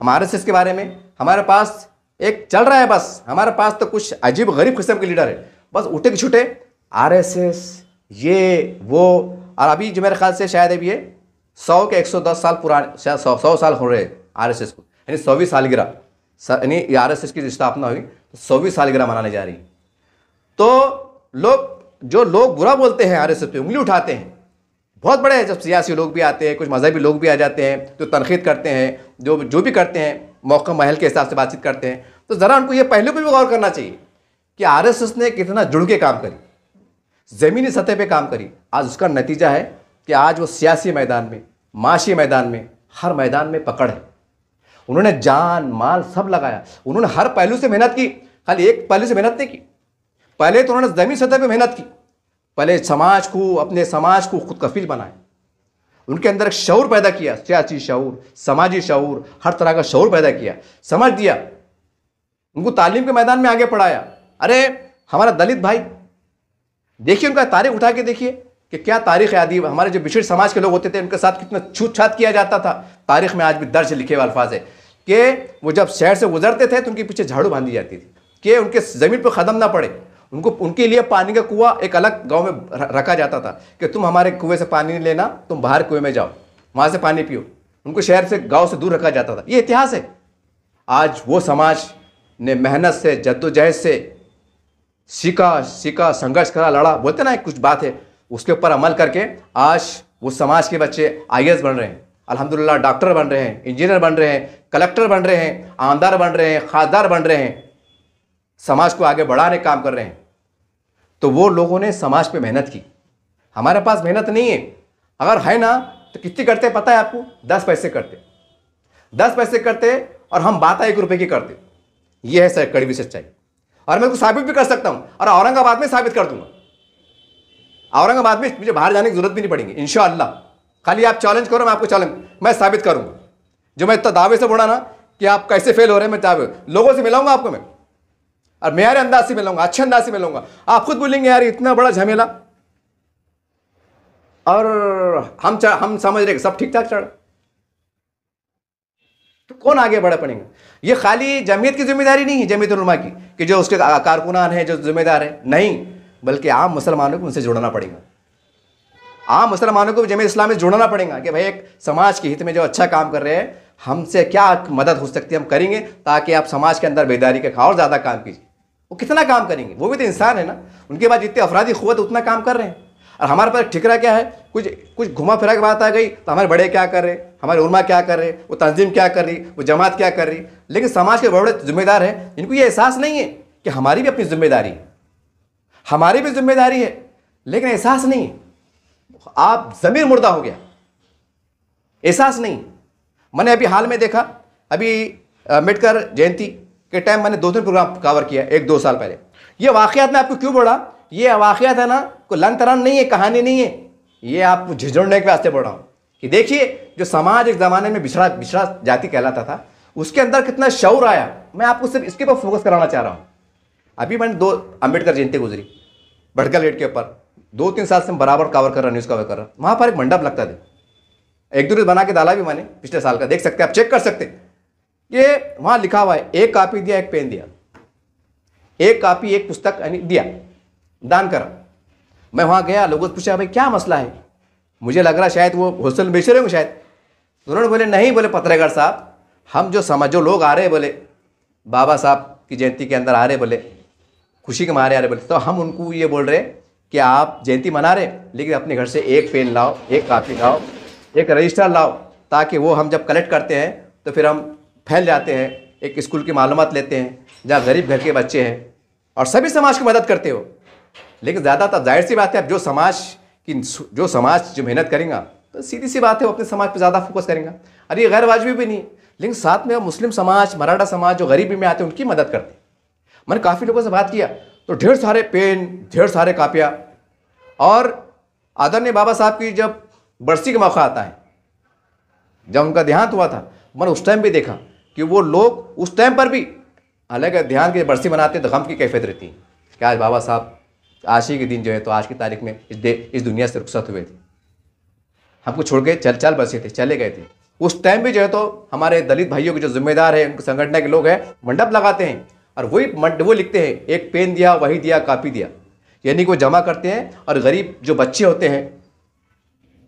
हमारे RSS के बारे में हमारे पास एक चल रहा है, बस हमारे पास तो कुछ अजीब गरीब किस्म के लीडर है, बस उठे के छुटे RSS ये वो। और अभी जो मेरे ख्याल से शायद अभी ये 100 के 110 साल पुराने, शायद 100 साल हो रहे RSS को, यानी 100वीं सालगिरह, यानी RSS की स्थापना हुई तो 100वीं सालगिरह मनाने जा रही है। तो जो लोग बुरा बोलते हैं RSS पे, उंगली उठाते हैं, बहुत बड़े हैं। जब सियासी लोग भी आते हैं, कुछ मजहबी लोग भी आ जाते हैं, जो तनकीद करते हैं, जो भी करते हैं, मौका महल के हिसाब से बातचीत करते हैं, तो ज़रा उनको ये पहलू पर भी गौर करना चाहिए कि RSS ने कितना जुड़ के काम करी, ज़मीनी सतह पे काम करी। आज उसका नतीजा है कि आज वो सियासी मैदान में, माशी मैदान में, हर मैदान में पकड़ है। उन्होंने जान माल सब लगाया, उन्होंने हर पहलू से मेहनत की, खाली एक पहलू से मेहनत नहीं की। पहले तो उन्होंने ज़मीनी सतह पे मेहनत की, पहले अपने समाज को खुद कफील बनाया, उनके अंदर एक शऊर पैदा किया, सियासी शऊर, समाजी शऊर, हर तरह का शऊर पैदा किया, समझ दिया, उनको तालीम के मैदान में आगे बढ़ाया। अरे हमारा दलित भाई, देखिए उनका तारीख उठा के देखिए कि क्या तारीख याद। हमारे जो पिछड़े समाज के लोग होते थे, उनके साथ कितना छूत-छात किया जाता था। तारीख में आज भी दर्ज लिखे हुए अल्फाज है कि वो जब शहर से गुजरते थे तो उनके पीछे झाड़ू बांधी जाती थी कि उनके ज़मीन पर कदम ना पड़े। उनके लिए पानी का कुआं एक अलग गांव में रखा जाता था कि तुम हमारे कुएं से पानी नहीं लेना, तुम बाहर कुएं में जाओ, वहाँ से पानी पियो। उनको शहर से, गांव से दूर रखा जाता था। ये इतिहास है। आज वो समाज ने मेहनत से, जद्दोजहद से सीखा, संघर्ष करा, लड़ा, बोलते ना कुछ बात है, उसके ऊपर अमल करके आज वो समाज के बच्चे IAS बन रहे हैं, अल्हम्दुलिल्लाह डॉक्टर बन रहे हैं, इंजीनियर बन रहे हैं, कलेक्टर बन रहे हैं, आमदार बन रहे हैं, खासदार बन रहे हैं, समाज को आगे बढ़ाने का काम कर रहे हैं। तो वो लोगों ने समाज पे मेहनत की। हमारे पास मेहनत नहीं है, अगर है ना तो कितनी करते पता है आपको? 10 पैसे करते, 10 पैसे करते, और हम बात 1 रुपए की करते। ये है सर कड़वी सच्चाई, और मैं उसको साबित भी कर सकता हूँ, और औरंगाबाद में साबित कर दूंगा। औरंगाबाद में मुझे बाहर जाने की जरूरत भी नहीं पड़ेगी इंशाअल्लाह। खाली आप चैलेंज करो, मैं आपको मैं साबित करूंगा। जो मैं इतना दावे से बोला ना कि आप कैसे फेल हो रहे हैं, मैं लोगों से मिलाऊंगा आपको, मैं और मेरे अंदाज से मिलूंगा, अच्छे अंदाज से मिलूंगा। आप खुद बोलेंगे यार इतना बड़ा झमेला, और हम समझ रहे सब ठीक ठाक चल रहा, तो कौन आगे बढ़ पड़ेगा? ये खाली जमीयत की जिम्मेदारी नहीं है, जमीयत उलमा की, कि जो उसके कारकुनान हैं, जो जिम्मेदार है, नहीं, बल्कि आम मुसलमानों को उनसे जुड़ना पड़ेगा। आम मुसलमानों को जमीयत इस्लामी से जुड़ना पड़ेगा कि भाई एक समाज के हित में जो अच्छा काम कर रहे हैं, हमसे क्या मदद हो सकती है, हम करेंगे, ताकि आप समाज के अंदर बेदारी का और ज़्यादा काम कीजिए। वो कितना काम करेंगे? वो भी तो इंसान है ना, उनके पास जितने अफरादी क़ुव्वत उतना काम कर रहे हैं। और हमारे पास ठिकरा क्या है, कुछ घुमा फिरा के बात आ गई तो हमारे बड़े क्या कर रहे, हमारे उलमा क्या कर रहे, वो तंजीम क्या कर रही, वो जमात क्या कर रही। लेकिन समाज के बड़े जिम्मेदार हैं, इनको ये एहसास नहीं है कि हमारी भी अपनी जिम्मेदारी है, हमारी भी जिम्मेदारी है, लेकिन एहसास नहीं है। आप ज़मीर मुर्दा हो गया, एहसास नहीं। मैंने अभी हाल में देखा, अभी अम्बेडकर जयंती के टाइम मैंने 2-3 प्रोग्राम कवर किया 1-2 साल पहले। ये वाक़यात मैं आपको क्यों बोला, ये वाक़यात है ना, कोई लन तरान नहीं है, कहानी नहीं है, ये आपको झिझोड़ने के वास्ते बोल रहा हूँ कि देखिए जो समाज एक ज़माने में बिछड़ा जाति कहलाता था, उसके अंदर कितना शऊर आया, मैं आपको सिर्फ इसके पर फोकस कराना चाह रहा हूँ। अभी मैंने 2 अम्बेडकर जयंती गुजरी भटका गेट के ऊपर, 2-3 साल से मैं बराबर कवर कर रहा, न्यूज़ कवर कर रहा। वहाँ पर एक मंडप लगता था, 1-2 दिन बना के डाला भी मैंने पिछले साल का, देख सकते हैं आप, चेक कर सकते हैं। ये वहाँ लिखा हुआ है, 1 कॉपी दिया, 1 पेन दिया, 1 कॉपी 1 पुस्तक यानी दिया, दान करा। मैं वहाँ गया, लोगों से पूछा भाई क्या मसला है, मुझे लग रहा शायद वो हॉस्टल में बेच रहे होंगे शायद। उन्होंने बोले नहीं, बोले पत्रकार साहब, हम जो लोग आ रहे हैं, बोले बाबा साहब की जयंती के अंदर आ रहे, बोले खुशी के मारे आ रहे, बोले तो हम उनको ये बोल रहे कि आप जयंती मना रहे लेकिन अपने घर से 1 पेन लाओ, 1 कॉपी लाओ, 1 रजिस्टर लाओ, ताकि वो हम जब कलेक्ट करते हैं तो फिर हम फैल जाते हैं, एक स्कूल की मालूमात लेते हैं जहाँ गरीब घर के बच्चे हैं, और सभी समाज की मदद करते हो। लेकिन ज़्यादातर जाहिर सी बात है, अब जो समाज जो मेहनत करेंगे तो सीधी सी बात है वो अपने समाज पर ज़्यादा फोकस करेंगे, और ये गैर वाजिबी भी नहीं। लेकिन साथ में मुस्लिम समाज, मराठा समाज जो गरीबी में आते हैं उनकी मदद करते हैं। मैंने काफ़ी लोगों से बात किया तो ढेर सारे पेन, ढेर सारे कापियाँ, और आदरणीय बाबा साहब की जब बरसी का मौका आता है, जब उनका देहांत हुआ था, मैंने उस टाइम भी देखा कि वो लोग उस टाइम पर भी, हालांकि देहांत की बरसी मनाते तो गम की कैफियत रहती है कि आज बाबा साहब आज ही के दिन जो है, तो आज की तारीख में इस दुनिया से रुखसत हुए थे, हमको छोड़ के चल बसे थे, चले गए थे। उस टाइम भी जो है तो हमारे दलित भाइयों के जो जिम्मेदार हैं, उनके संगठन के लोग हैं, मंडप लगाते हैं और वो लिखते हैं 1 पेन दिया, वही दिया, कॉपी दिया, यानी कि वो जमा करते हैं और गरीब जो बच्चे होते हैं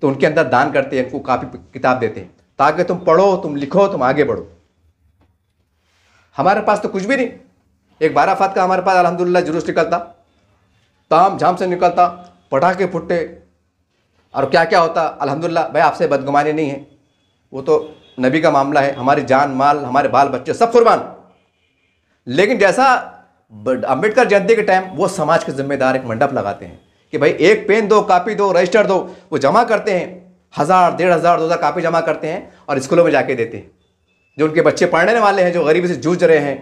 तो उनके अंदर दान करते हैं, उनको कॉपी किताब देते हैं ताकि तुम पढ़ो, तुम लिखो, तुम आगे बढ़ो। हमारे पास तो कुछ भी नहीं। एक 12 फात का हमारे पास अल्हम्दुलिल्लाह जुलूस निकलता, ताम झाम से निकलता, पटाखे फुटते और क्या क्या होता। अल्हम्दुलिल्लाह भाई, आपसे बदगुमानी नहीं है, वो तो नबी का मामला है, हमारी जान माल, हमारे बाल बच्चे सब कुर्बान। लेकिन जैसा अम्बेडकर जयंती के टाइम वो समाज के जिम्मेदार एक मंडप लगाते हैं कि भाई 1 पेन दो, कॉपी दो, रजिस्टर दो, वो जमा करते हैं, 1000, 1500, 2000 कॉपी जमा करते हैं और स्कूलों में जाके देते हैं। जो उनके बच्चे पढ़ने वाले हैं, जो गरीबी से जूझ रहे हैं,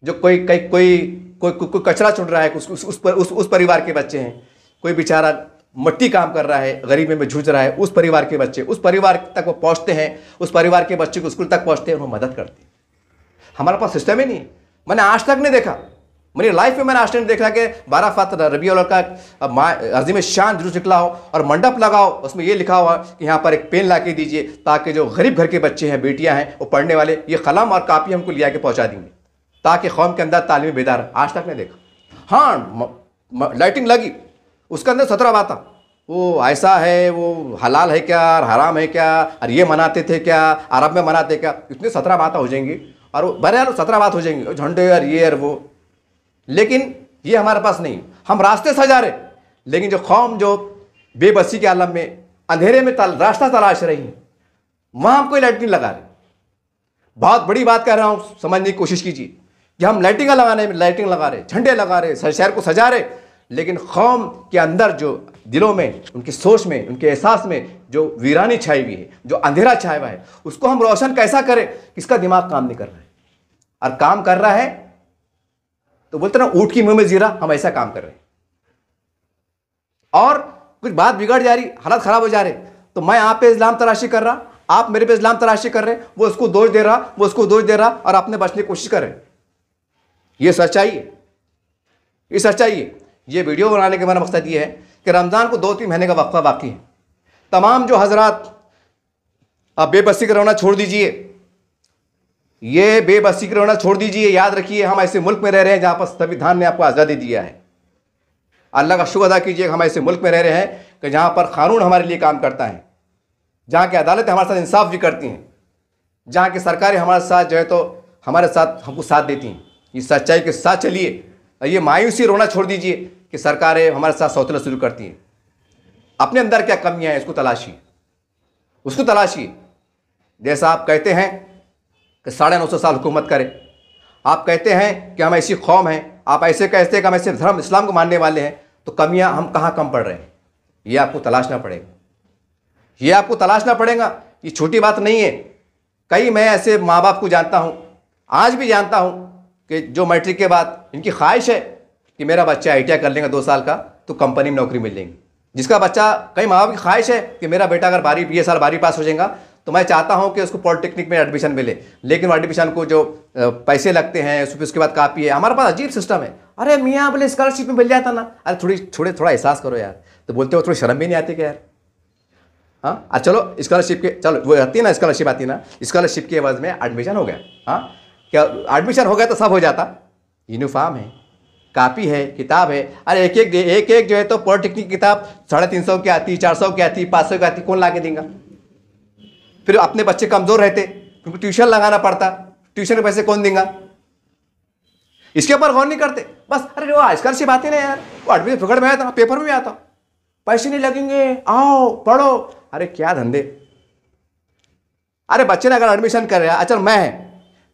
जो कोई कचरा चुन रहा है, उस परिवार के बच्चे हैं, कोई बेचारा मट्टी काम कर रहा है, गरीबी में जूझ रहा है, उस परिवार के बच्चे, उस परिवार तक वो पहुँचते हैं, उस परिवार के बच्चे को स्कूल तक पहुँचते हैं, उन्हें मदद करते हैं। हमारे पास सिस्टम ही नहीं है। मैंने आज तक नहीं देखा, मेरी लाइफ में मैंने आज तक नहीं देखा कि 12 फात रबीउल अव्वल का अज़ीम शान जुलूस निकला हो और मंडप लगाओ, उसमें ये लिखा हुआ कि यहाँ पर 1 पेन ला के दीजिए ताकि जो गरीब घर के बच्चे हैं, बेटियाँ हैं, वो पढ़ने वाले ये कलम और कापी हमको लिया के पहुँचा देंगे ताकि कौम के अंदर तालीमी बेदार। आज तक नहीं देखा। हाँ, लाइटिंग लगी, उसके अंदर 17 बातें, वो ऐसा है, वो हलाल है क्या, हराम है क्या, और ये मनाते थे क्या, अरब में मनाते क्या, इतनी 17 बातें हो जाएंगी और वो बहरहाल 17 बात हो जाएंगी, झंडे और ये और वो। लेकिन ये हमारे पास नहीं। हम रास्ते सजा रहे, लेकिन जो कौम जो बेबसी के आलम में अंधेरे में रास्ता तलाश रही है, वहाँ हम कोई लाइट नहीं लगा रहे। बहुत बड़ी बात कर रहा हूँ, समझने की कोशिश कीजिए कि हम लाइटिंग लगा रहे, झंडे लगा रहे, शहर को सजा रहे, लेकिन कौम के अंदर जो दिलों में, उनकी सोच में, उनके एहसास में जो वीरानी छाई हुई है, जो अंधेरा छाया हुआ है, उसको हम रोशन कैसा करें। किसका दिमाग काम नहीं कर रहा है, और काम कर रहा है तो बोलते ना ऊँट की मुंह में जीरा, हम ऐसा काम कर रहे हैं। और कुछ बात बिगड़ जा रही, हालत खराब हो जा रहे, तो मैं आप पे इस्लाम तराशी कर रहा, आप मेरे पे इस्लाम तराशी कर रहे, वो उसको दोष दे रहा, वो उसको दोष दे रहा, और अपने बचने की कोशिश कर रहे। ये सच्चाई है, ये सच्चाई है। ये वीडियो बनाने का मेरा मकसद ये है कि रमज़ान को 2-3 महीने का वक्फा बाकी है। तमाम जो हजरात, आप बेबसी का रोना छोड़ दीजिए, ये बेबसी का रोना छोड़ दीजिए। याद रखिए, हम ऐसे मुल्क में रह रहे हैं जहाँ पर संविधान ने आपको आज़ादी दिया है। अल्लाह का शुक्र अदा कीजिए, हम ऐसे मुल्क में रह रहे हैं कि जहाँ पर कानून हमारे लिए काम करता है, जहाँ की अदालतें हमारे साथ इंसाफ भी करती हैं, जहाँ की सरकारें हमारे साथ जो है तो हमारे साथ हमको साथ देती हैं। ये सच्चाई के साथ चलिए, ये मायूसी रोना छोड़ दीजिए कि सरकारें हमारे साथ सौतला शुरू करती हैं। अपने अंदर क्या कमियां हैं, इसको तलाशिए, उसको तलाशिए। जैसा आप कहते हैं कि 950 साल हुकूमत करे, आप कहते हैं कि हम ऐसी कौम हैं, आप ऐसे कहते हैं कि हम ऐसे धर्म इस्लाम को मानने वाले हैं, तो कमियां हम कहाँ कम पड़ रहे हैं, ये आपको तलाशना पड़ेगा, ये आपको तलाशना पड़ेगा। ये छोटी बात नहीं है। कई मैं ऐसे माँ बाप को जानता हूँ, आज भी जानता हूँ, कि जो मैट्रिक के बाद इनकी ख्वाहिश है कि मेरा बच्चा ITI कर लेगा 2 साल का तो कंपनी में नौकरी मिल जाएगी। जिसका बच्चा, कई माँ बाप की ख्वाहिश है कि मेरा बेटा अगर ये साल 12वीं पास हो जाएगा तो मैं चाहता हूं कि उसको पॉलिटेक्निक में एडमिशन मिले, लेकिन वो एडमिशन को जो पैसे लगते हैं, उसके बाद कापी है। हमारे पास अजीब सिस्टम है, अरे मियाँ बोले स्कॉलरशिप में मिल जाता ना। अरे थोड़ा एहसास करो यार। तो बोलते हो थोड़ी शर्म भी नहीं आती क्या यार? हाँ चलो स्कॉलरशिप के, चलो वो आती है ना, स्कॉलरशिप आती है ना, स्कॉलरशिप के एवज में एडमिशन हो गया। हाँ क्या एडमिशन हो गया तो सब हो जाता? यूनिफॉर्म है, कापी है, किताब है। अरे एक जो है तो पॉलिटेक्निक किताब 350 की आती, 400 की आती, 500 की आती, कौन ला के देगा? फिर अपने बच्चे कमजोर रहते, क्योंकि ट्यूशन लगाना पड़ता, ट्यूशन के पैसे कौन देगा? इसके ऊपर गौर नहीं करते। बस अरे वो स्कॉलरशिप आती ना यार, वो एडमिशन पकड़ में आया था, पेपर में भी आता, पैसे नहीं लगेंगे, आओ पढ़ो। अरे क्या धंधे। अरे बच्चे ने अगर एडमिशन कर रहा है, अच्छा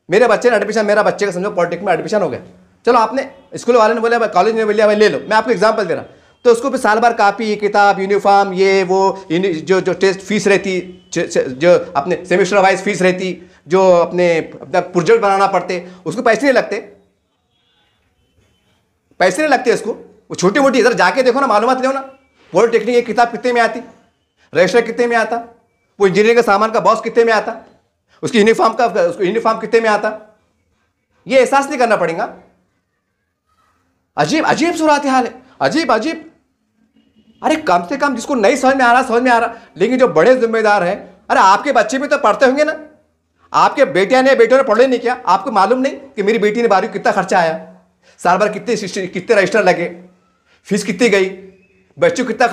मेरे बच्चे ने एडमिशन, मेरा बच्चे का समझो पॉलिटेक्निक में एडमिशन हो गया, चलो आपने स्कूल वाले ने बोला, कॉलेज ने बोलिया भाई ले लो, मैं आपको एग्जांपल दे रहा, तो उसको भी साल भर कापी, किताब, यूनिफॉर्म, ये वो, जो टेस्ट फीस रहती, जो अपने सेमेस्टर वाइज फीस रहती, जो अपना प्रोजेक्ट बनाना पड़ते, उसको पैसे नहीं लगते, पैसे नहीं लगते उसको। वो छोटी मोटी इधर जाके देखो ना, मालूमात लो ना, पॉलिटेक्निक की किताब कितने में आती, रजिस्टर कितने में आता, वो इंजीनियरिंग का सामान का बॉक्स कितने में आता, उसकी यूनिफॉर्म कितने में आता, ये एहसास नहीं करना पड़ेगा। अजीब अजीब सूरत हाल है, अजीब अजीब। अरे कम से कम जिसको नहीं समझ में आ रहा, लेकिन जो बड़े जिम्मेदार हैं, अरे आपके बच्चे भी तो पढ़ते होंगे ना, आपके बेटियों ने पढ़े नहीं क्या? आपको मालूम नहीं कि मेरी बेटी ने 12वीं कितना खर्चा आया, साल भर कितने रजिस्टर लगे, फीस कितनी गई, बच्चों को कितना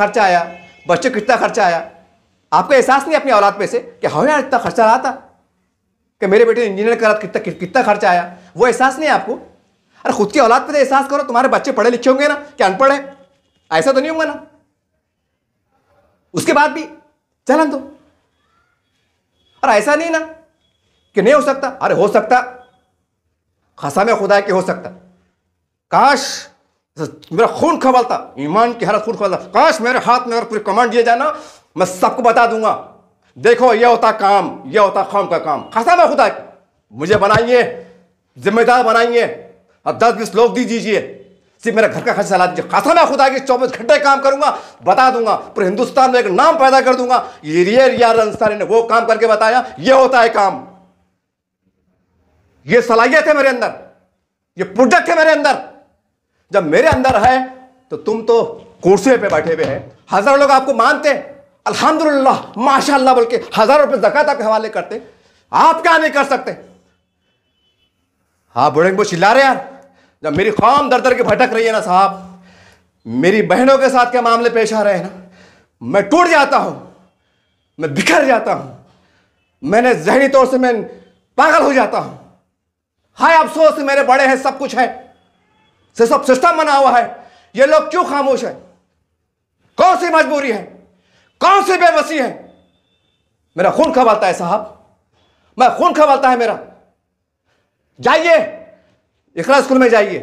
खर्चा आया, आपको एहसास नहीं अपनी औलाद पे से कि हाँ यार इतना खर्चा रहा था, कि मेरे बेटे ने इंजीनियर करा, कितना खर्चा आया, वो एहसास नहीं है आपको। अरे खुद की औलाद पे तो एहसास करो, तुम्हारे बच्चे पढ़े लिखे होंगे ना, क्या अनपढ़ है? ऐसा तो नहीं होगा ना। उसके बाद भी चलन दो। और ऐसा नहीं ना कि नहीं हो सकता, अरे हो सकता, कसम खुदा कि हो सकता। काश मेरा खून खवलता, ईमान की हालत खून खवलता, काश मेरे हाथ में अगर पूरी कमांड दिए जाए ना, मैं सबको बता दूंगा, देखो ये होता काम, ये होता कौम का काम। कसम खुदा की, मुझे बनाइए, जिम्मेदार बनाइए, और 10-20 लोग दी दीजिए, सिर्फ मेरा घर का खर्च चला दीजिए। कसम खुदा की 24 घंटे काम करूंगा, बता दूंगा, पूरे हिंदुस्तान में एक नाम पैदा कर दूंगा, ये रियाज अंसारी ने वो काम करके बताया, ये होता है काम, ये सलाहियत है मेरे अंदर, ये प्रोडक्ट है मेरे अंदर। जब मेरे अंदर है तो तुम तो कुर्सी पे बैठे हुए हैं, हजारों लोग आपको मानते हैं, अल्हम्दुलिल्लाह माशाअल्लाह बोल के हजारों रुपए ज़कात आपके हवाले करते, आप क्या नहीं कर सकते? हाँ बूढ़े को चिल्ला रहे यार। जब मेरी कौम दर दर के भटक रही है ना साहब, मेरी बहनों के साथ क्या मामले पेश आ रहे हैं ना, मैं टूट जाता हूं, मैं बिखर जाता हूं, मैंने जहनी तौर से मैं पागल हो जाता हूं। हाय अफसोस मेरे बड़े हैं, सब कुछ है, से सब सिस्टम बना हुआ है, ये लोग क्यों खामोश है? कौन सी मजबूरी है, कौन सी बेबसी है? मेरा खून खवलता है साहब, मैं खून खवलता है मेरा। जाइए इकरा स्कूल में जाइए,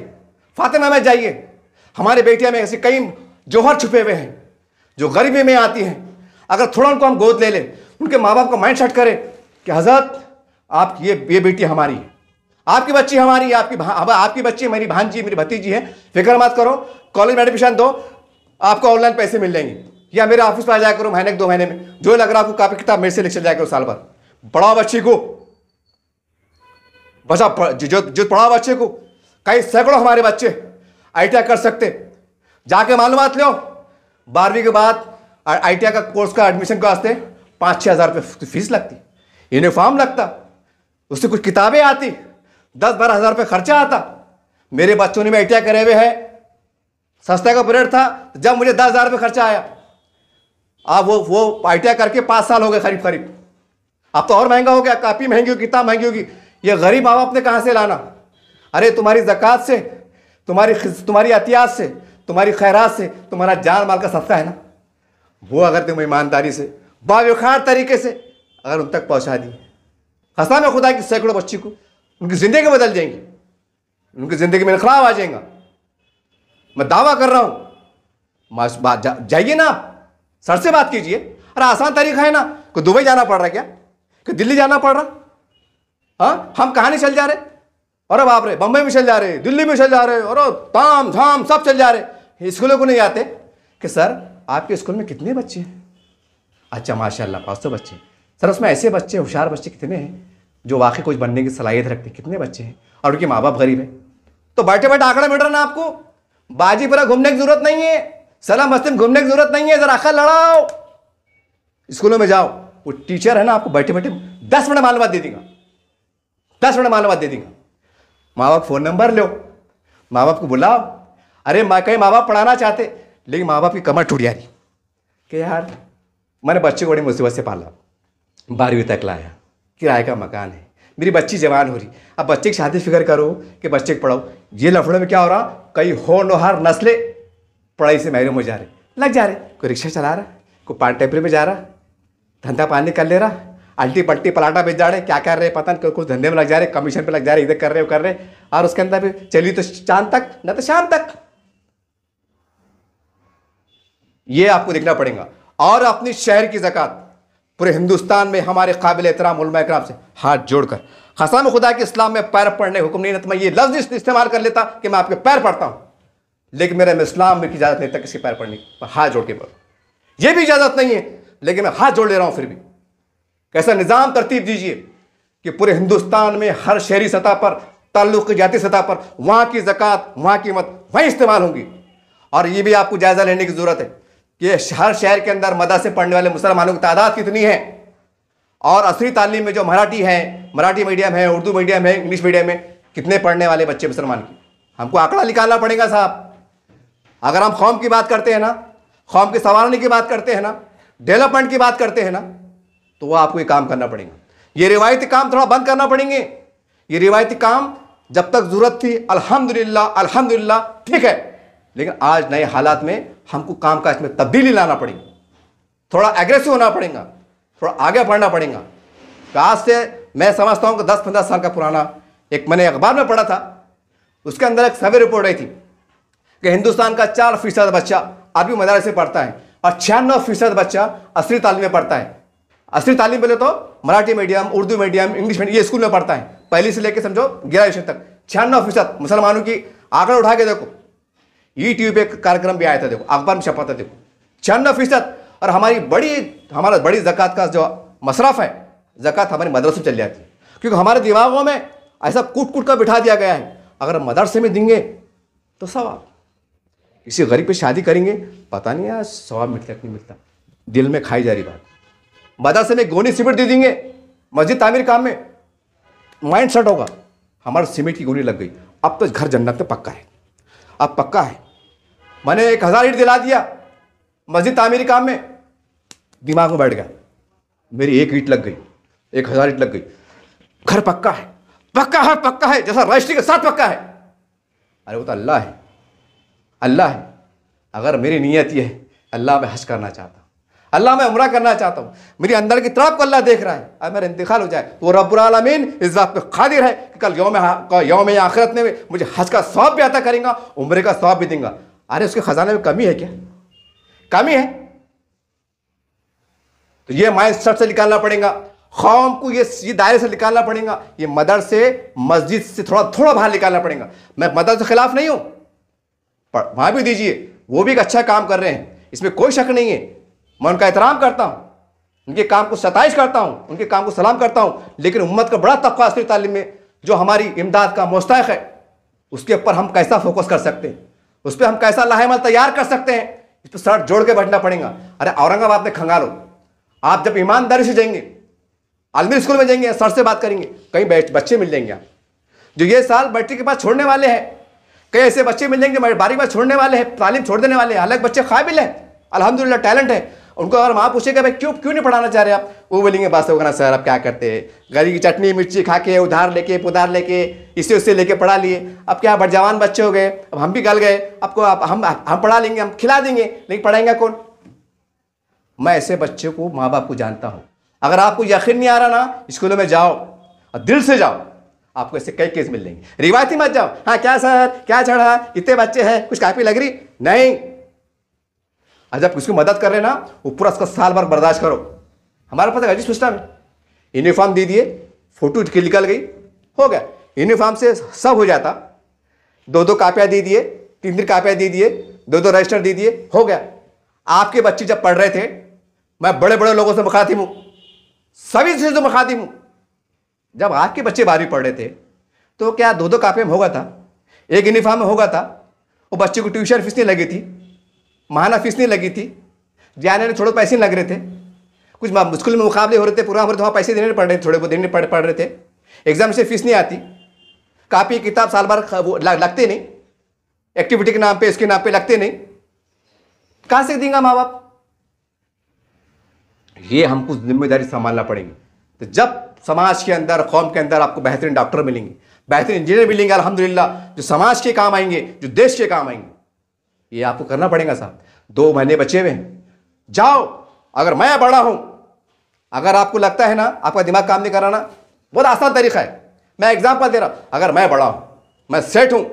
फातिमा में जाइए, हमारी बेटियां में ऐसे कई जौहर छुपे हुए हैं जो गरीबी में आती हैं। अगर थोड़ा उनको हम गोद ले लें, उनके माँ बाप को माइंड सेट करें कि हजरत आप ये बेटी हमारी है, आपकी बच्ची हमारी है, आपकी बच्ची मेरी भांजी, मेरी भतीजी है, फिक्र मत करो, कॉलेज में एडमिशन दो, आपको ऑनलाइन पैसे मिल जाएंगे, या मेरे ऑफिस पर आ जाया करो महीने 2 महीने में, जो लग रहा आपको कापी किताब मेरे से लेकर जाया करो साल भर। पढ़ाओ बच्ची को, बचा जो पढ़ाओ बच्चे को। कई सैकड़ों हमारे बच्चे ITI कर सकते, जाके मालूमात लो, 12वीं के बाद ITI का कोर्स का एडमिशन के वास्ते 5-6 हज़ार रुपये फीस लगती, यूनिफॉर्म लगता, उससे कुछ किताबें आती, 10-12 हज़ार रुपये खर्चा आता। मेरे बच्चों ने भी ITI करे हुए है, सस्ता का पीरियड था, जब मुझे 10 हज़ार रुपये खर्चा आया, अब वो ITI करके 5 साल हो गए करीब। अब तो और महंगा हो गया, कापी महंगी होगी, किताब महंगी होगी। ये गरीब माँ बाप ने कहाँ से लाना? अरे तुम्हारी ज़कात से, तुम्हारी अतियात से, तुम्हारी खैरात से, तुम्हारा जान माल का सदका है ना, वो अगर तुम ईमानदारी से, बावखार तरीके से अगर उन तक पहुँचा दी, कसम है खुदा की सैकड़ों बच्ची को उनकी ज़िंदगी बदल जाएंगी, उनकी ज़िंदगी में इनकलाब आ जाएगा। मैं दावा कर रहा हूँ, जाइए ना आप, सर से बात कीजिए। अरे आसान तरीका है ना, कोई दुबई जाना पड़ रहा है क्या, कि दिल्ली जाना पड़ रहा? हाँ हम कहाँ नहीं चल जा रहे? अरे बाप रे, बम्बई में चल जा रहे, दिल्ली में चल जा रहे, और ताम झाम सब चल जा रहे। स्कूलों को नहीं आते कि सर आपके स्कूल में कितने बच्चे हैं? अच्छा माशाल्लाह 500 बच्चे। सर उसमें ऐसे बच्चे, होशियार बच्चे कितने हैं जो वाकई कुछ बनने की सलाहियत रखते हैं, कितने बच्चे हैं, और उनके माँ बाप गरीब हैं। तो बैठे बैठे आंकड़ा मिल रहा ना आपको, बाजीपुरा घूमने की जरूरत नहीं है, सलाम मस्जिद घूमने की जरूरत नहीं है, जरा अकल लड़ाओ, स्कूलों में जाओ, वो टीचर है ना आपको बैठे बैठे 10 मिनट मालूमात दे देगा, 10 मिनट मालूमात दे देगा। माँ बाप फोन नंबर लो, माँ बाप को बुलाओ। अरे कई माँ बाप पढ़ाना चाहते, लेकिन माँ बाप की कमर टूट जा रही कि यार मैंने बच्चे को बड़ी मुसीबत से पाला, 12वीं तक लाया, किराए का मकान है, मेरी बच्ची जवान हो रही, अब बच्चे की शादी फिक्र करो कि बच्चे को पढ़ाओ। ये लफड़े में क्या हो रहा, कई होनहार नस्लें पढ़ाई से महरूम हो जा रहे, लग जा रहे, कोई रिक्शा चला रहा, कोई पार्ट टेम्परे पे जा रहा, धंधा पानी कर ले रहा, अल्टी पट्टी पलाटा बेच जा रहे, क्या कर रहे पता नहीं, कुछ धंधे में लग जा रहे, कमीशन पे लग जा रहे, इधर कर रहे, वो कर रहे, और उसके अंदर भी चलिए तो चांद तक न तो शाम तक। ये आपको देखना पड़ेगा। और अपनी शहर की ज़कात पूरे हिंदुस्तान में हमारे काबिल एहतराम उलमा इकराम से हाथ जोड़कर कसम खुदा के इस्लाम में पैर पड़ने हुक्म नहीं, तो मैं ये लफ्ज़ इस्तेमाल कर लेता कि मैं आपके पैर पड़ता हूं, लेकिन मेरे में इस्लाम में की इजाज़त नहीं था किसी पैर पड़ने की, हाथ जोड़ के पढ़ो, ये भी इजाज़त नहीं है, लेकिन मैं हाथ जोड़ ले रहा हूं। फिर भी कैसा निज़ाम तरतीब दीजिए कि पूरे हिंदुस्तान में हर शहरी सतह पर, ताल्लुक़ की जाती सतह पर वहाँ की ज़कात, वहाँ की मत वहीं इस्तेमाल होंगी। और ये भी आपको जायज़ा लेने की ज़रूरत है कि हर शहर के अंदर मदरसे पढ़ने वाले मुसलमानों की तादाद कितनी है, और असली तालीम में जो मराठी है, मराठी मीडियम है, उर्दू मीडियम है, इंग्लिश मीडियम में कितने पढ़ने वाले बच्चे मुसलमान की, हमको आंकड़ा निकालना पड़ेगा साहब। अगर हम कौम की बात करते हैं ना, कौम के संवारने की बात करते हैं ना, डेवलपमेंट की बात करते हैं ना, तो वो आपको ये काम करना पड़ेगा। ये रिवायती काम थोड़ा बंद करना पड़ेंगे। ये रिवायती काम जब तक ज़रूरत थी अल्हम्दुलिल्लाह अल्हम्दुलिल्लाह ठीक है, लेकिन आज नए हालात में हमको काम काज में तब्दीली लाना पड़ेगी, थोड़ा एग्रेसिव होना पड़ेगा, थोड़ा आगे बढ़ना पड़ेगा। तो आज से मैं समझता हूँ कि 10-15 साल का पुराना एक मैंने अखबार में पढ़ा था, उसके अंदर एक सर्वे रिपोर्ट आई थी कि हिंदुस्तान का 4% बच्चा अरबी मदरसे से पढ़ता है और 96% बच्चा असली तालीम में पढ़ता है। असली तालीम बोले तो Marathi medium, Urdu medium, English medium, ये स्कूल में पढ़ता है, पहली से लेकर समझो 11वीं तक। 96% मुसलमानों की आंकड़ा उठा के देखो, यूट्यूब पे कार्यक्रम भी आया था, देखो अखबार में छपा था, देखो 96%। और हमारा बड़ी ज़कात का जो मसरफ है, ज़कात हमारे मदरसे में चल जाती है, क्योंकि हमारे दिमागों में ऐसा कूट कूट कर बिठा दिया गया है, अगर मदरसे में देंगे तो सवाब, किसी गरीब पे शादी करेंगे पता नहीं यार सवाब मिलता नहीं मिलता, दिल में खाई जा रही बात। मदरसे में गोनी सीमेंट दे देंगे, मस्जिद तामीर काम में माइंड सेट होगा, हमारे सीमेंट की गोली लग गई, अब तो घर जन्नत में पक्का है, अब पक्का है। मैंने 1000 ईंट दिला दिया मस्जिद तामीरी काम में, दिमाग में बैठ गया, मेरी 1 ईंट लग गई, 1000 ईंट लग गई, घर पक्का है, पक्का है, पक्का है, जैसा रजिस्ट्री के साथ पक्का है। अरे वो तो अल्लाह है, अल्लाह है। अगर मेरी नीयत ये है, अल्लाह मैं हज करना चाहता हूँ, अल्लाह मैं उम्रा करना चाहता हूँ, मेरी अंदर की तरफ को अल्लाह देख रहा है, अब मेरा इंतकाल हो जाए तो रब्बुल आलमीन इस बात पे कादिर है कि कल यौम आखिरत में मुझे हज का सवाब भी अता करेगा, उम्रे का सवाब भी देगा। अरे उसके खजाने में कमी है क्या? कमी है? तो ये माइंड सेट से निकालना पड़ेगा, कौम को ये दायरे से निकालना पड़ेगा, ये मदरसे मस्जिद से थोड़ा बाहर निकालना पड़ेगा। मैं मदरसे के खिलाफ नहीं हूं, पर वहां भी दीजिए, वो भी एक अच्छा काम कर रहे हैं, इसमें कोई शक नहीं है, मैं उनका एहतराम करता हूं, उनके काम को सताइश करता हूं, उनके काम को सलाम करता हूं, लेकिन उम्मत का बड़ा तबका असली तालीम में जो हमारी इमदाद का मुस्तहिक है, उसके ऊपर हम कैसा फोकस कर सकते हैं, उस पर हम कैसा लाहेमल तैयार कर सकते हैं, इस पर सर जोड़ के बैठना पड़ेगा। अरे औरंगाबाद में खंगालो, आप जब ईमानदारी से जाएंगे, आलमी स्कूल में जाएंगे, सर से बात करेंगे, कई बच्चे मिल जाएंगे आप जो ये साल मैट्रिक के बाद छोड़ने वाले हैं, कई ऐसे बच्चे मिल जाएंगे 12वीं बाद छोड़ने वाले हैं, तालीम छोड़ देने वाले हैं, हालांकि बच्चे काबिल हैं, अल्हम्दुलिल्लाह टैलेंट है। उनको अगर वहाँ पूछेगा भाई क्यों नहीं पढ़ाना चाह रहे आप, वो बोलेंगे बस होगा सर अब क्या करते हैं, गली की चटनी मिर्ची खा के उधार लेके पुधार लेके इससे उससे लेके पढ़ा लिए, अब क्या जवान बच्चे हो गए, अब हम भी गल गए, आपको हम पढ़ा लेंगे, हम खिला देंगे, नहीं पढ़ाएंगे कौन? मैं ऐसे बच्चे को, माँ बाप को जानता हूँ। अगर आपको यकीन नहीं आ रहा ना, स्कूलों में जाओ और दिल से जाओ, आपको ऐसे कई केस मिल जाएंगे। रिवायती मत जाओ, हाँ क्या सर क्या चढ़ा, इतने बच्चे हैं, कुछ कापी लग रही नहीं। और जब किसकी मदद कर रहे ना, वो पूरा उसका साल भर बर्दाश्त करो। हमारे पास अजीब सिस्टम है, यूनिफॉर्म दे दिए, फोटो निकल गई, हो गया, यूनिफॉर्म से सब हो जाता, 2-2 कापियाँ दे दिए, 3-3 कापियाँ दे दिए, 2-2 रजिस्टर दे दिए, हो गया। आपके बच्चे जब पढ़ रहे थे, मैं बड़े बड़े लोगों से मुखातिब हूँ, सभी से जो मखादिम हूँ। जब आपके बच्चे 12वीं पढ़ रहे थे तो क्या 2-2 कापी में होगा था, एक यूनिफॉर्म में होगा था? वो बच्चे को ट्यूशन फीस नहीं लगी थी, माहाना फीस नहीं लगी थी, जाने में थोड़े पैसे नहीं लग रहे थे, कुछ स्कूल में मुकाबले हो रहे थे, प्रोग्राम हो रहे थे, वहाँ पैसे देने पड़ रहे थे, थोड़े बहुत देने पड़ रहे थे। एग्जाम से फीस नहीं आती, कापी किताब साल भर लगते नहीं, एक्टिविटी के नाम पे इसके नाम पे लगते नहीं, कहाँ से देंगे माँ बाप? ये हमको जिम्मेदारी संभालना पड़ेगी। तो जब समाज के अंदर, कौम के अंदर आपको बेहतरीन डॉक्टर मिलेंगे, बेहतरीन इंजीनियर मिलेंगे अल्हम्दुलिल्लाह, जो समाज के काम आएंगे, जो देश के काम आएंगे, ये आपको करना पड़ेगा साहब। 2 महीने बचे हुए हैं, जाओ। अगर मैं बड़ा हूं, अगर आपको लगता है ना आपका दिमाग काम नहीं कराना, बहुत आसान तरीका है। मैं एग्जाम्पल दे रहा हूं, अगर मैं बड़ा हूं, मैं सेठ हूं,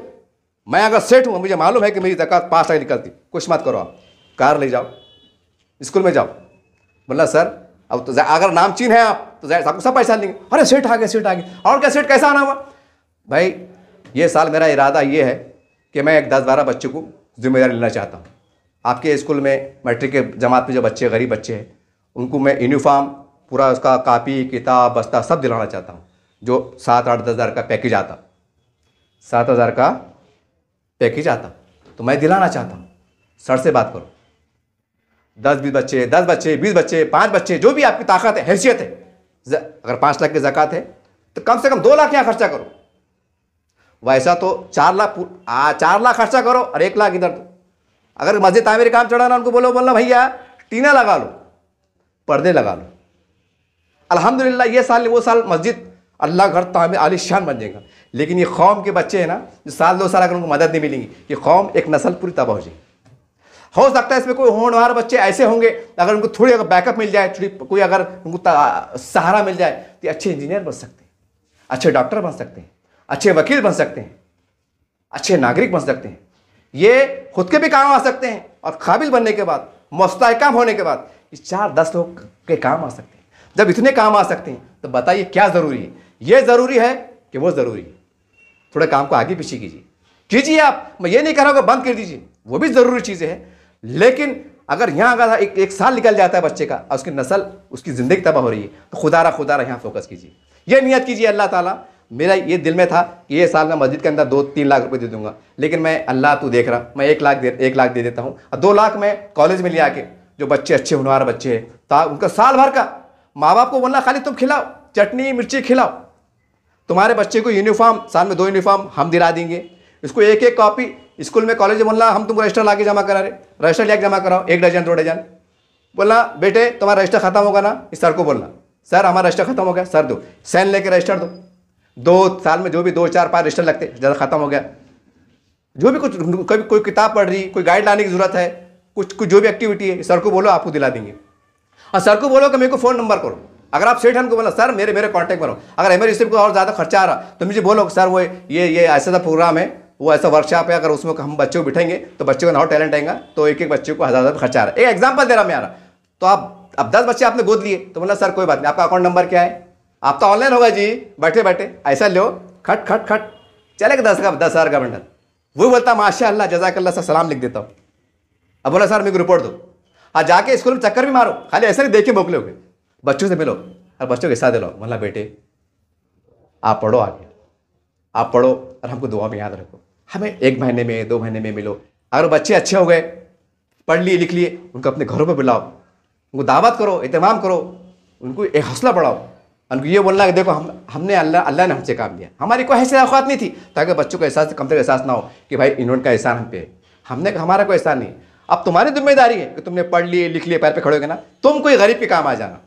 मैं अगर सेठ हूं, मुझे मालूम है कि मेरी ज़कात 5 लाख निकलती, कुछ मत करो, आप कार ले जाओ, स्कूल में जाओ, बोला सर अब तो अगर नामचीन है आप तो आपको सब पैसा लेंगे। अरे सेठ आ गए, सेठ आ गए, और क्या सेठ कैसा आना हुआ? भाई ये साल मेरा इरादा ये है कि मैं एक 10-12 बच्चों को जिम्मेदारी लेना चाहता हूँ। आपके स्कूल में मैट्रिक के जमात में जो बच्चे, गरीब बच्चे हैं, उनको मैं यूनिफॉर्म पूरा उसका कापी किताब बस्ता सब दिलाना चाहता हूँ। जो 7-8-10 हज़ार का पैकेज आता, 7 हज़ार का पैकेज आता, तो मैं दिलाना चाहता हूँ। सर से बात करो, 10-20 बच्चे, 10 बच्चे, 20 बच्चे, 5 बच्चे, जो भी आपकी ताकत है, हैसियत है। अगर 5 लाख की ज़कात है तो कम से कम 2 लाख यहाँ खर्चा करो। वैसा तो 4 लाख खर्चा करो और 1 लाख इधर दो। अगर मस्जिद तामीर काम चढ़ाना, उनको बोलना भैया टीना लगा लो, पर्दे लगा लो। अल्हम्दुलिल्लाह ये साल वो साल मस्जिद अल्लाह घर तामीर आलीशान बन जाएगा। लेकिन ये कौम के बच्चे हैं ना, जो साल 2 साल अगर उनको मदद नहीं मिलेंगी, ये कौम एक नस्ल पूरी तबाह हो जाएगी। हो सकता है इसमें कोई होनहार बच्चे ऐसे होंगे, अगर उनको थोड़ी अगर बैकअप मिल जाए, थोड़ी कोई अगर उनको सहारा मिल जाए, तो अच्छे इंजीनियर बन सकते हैं, अच्छे डॉक्टर बन सकते हैं, अच्छे वकील बन सकते हैं, अच्छे नागरिक बन सकते हैं। ये खुद के भी काम आ सकते हैं और काबिल बनने के बाद, मुस्तहकम होने के बाद, ये 4-10 लोग के काम आ सकते हैं। जब इतने काम आ सकते हैं तो बताइए क्या ज़रूरी है? ये ज़रूरी है कि वो ज़रूरी है? थोड़े काम को आगे पीछे कीजिए आप। मैं ये नहीं कह रहा हूँ कि बंद कर दीजिए, वो भी ज़रूरी चीज़ें हैं। लेकिन अगर यहाँ अगर एक साल निकल जाता है बच्चे का और उसकी नस्ल, उसकी ज़िंदगी तबाह हो रही है, तो खुदारा यहाँ फोकस कीजिए। ये नियत कीजिए, अल्लाह ताला, मेरा ये दिल में था कि ये साल मैं मस्जिद के अंदर 2-3 लाख रुपए दे दूंगा, लेकिन मैं अल्लाह तू देख रहा, मैं 1 लाख दे देता हूँ और 2 लाख मैं कॉलेज में ले आके जो बच्चे अच्छे होनहार बच्चे हैं, तो उनका साल भर का माँ बाप को बोलना खाली तुम खिलाओ, चटनी मिर्ची खिलाओ। तुम्हारे बच्चे को यूनिफॉर्म, साल में 2 यूनिफॉर्म हम दिला देंगे, इसको 1-1 कॉपी स्कूल में कॉलेज में बोलना हम तुमको रजिस्टर ला के जमा करा रहे, रजिस्टर लेके जमा कराओ, 1 डजन 2 डजन। बोलना बेटे तुम्हारा रजिस्टर खत्म होगा ना, इस सर को बोलना सर हमारा रजिस्टर खत्म हो गया, सर दो साइन लेके रजिस्टर दो। 2 साल में जो भी 2-4-5 रजिस्टर लगते, ज़्यादा खत्म हो गया, जो भी कुछ कोई किताब पढ़ रही, कोई गाइड लाने की जरूरत है, कुछ जो भी एक्टिविटी है, सर को बोलो आपको दिला देंगे। और सर को बोलो कि मेरे को फ़ोन नंबर करो। अगर आप सेठ हमको बोला सर मेरे कॉन्टैक्ट में रहो, अगर इमरजेंसी को और ज़्यादा खर्चा आ रहा तो मुझे बोलो सर वो ये ऐसा सा प्रोग्राम है, वो ऐसा वर्कशॉप है, अगर उसमें हम बच्चों को बिठाएंगे तो बच्चों का और टैलेंट आएगा, तो एक बच्चे को 1000 खर्चा आ रहा है। एक एग्जाम्पल दे रहा मैं आ रहा, तो आप अब 10 बच्चे आपने गोद लिए तो बोला सर कोई बात नहीं, आपका अकाउंट नंबर क्या है? आप तो ऑनलाइन होगा जी, बैठे बैठे ऐसा लो, खट खट खट चलेगा 10,000 का बंडल। वो बोलता माशाअल्लाह जज़ाकल्लाह से सलाम लिख देता हूँ। अब बोला सर मेरे को रिपोर्ट दो। हाँ जाके स्कूल में चक्कर भी मारो, खाली ऐसे नहीं देखे मोकलोगे, बच्चों से मिलो और बच्चों के साथ दिलाओ। बोला बेटे आप पढ़ो, आगे आप पढ़ो और हमको दुआ में याद रखो। हमें 1 महीने में 2 महीने में मिलो। अगर बच्चे अच्छे हो गए, पढ़ लिए लिख लिए, उनको अपने घरों पर बुलाओ, उनको दावत करो, एहतमाम करो, उनको एक हौसला बढ़ाओ। उनको ये बोलना कि देखो हमने अल्लाह ने हमसे काम दिया, हमारी कोई ऐसी औकात नहीं थी, ताकि बच्चों को एहसास कम से कम एहसास ना हो कि भाई इन्होंने एहसान हम पे है, हमने हमारा कोई एहसान नहीं। अब तुम्हारी जिम्मेदारी है कि तुमने पढ़ लिए लिख लिए, पैर पे खड़े हो गए ना, तुम कोई गरीब के काम आ जाना।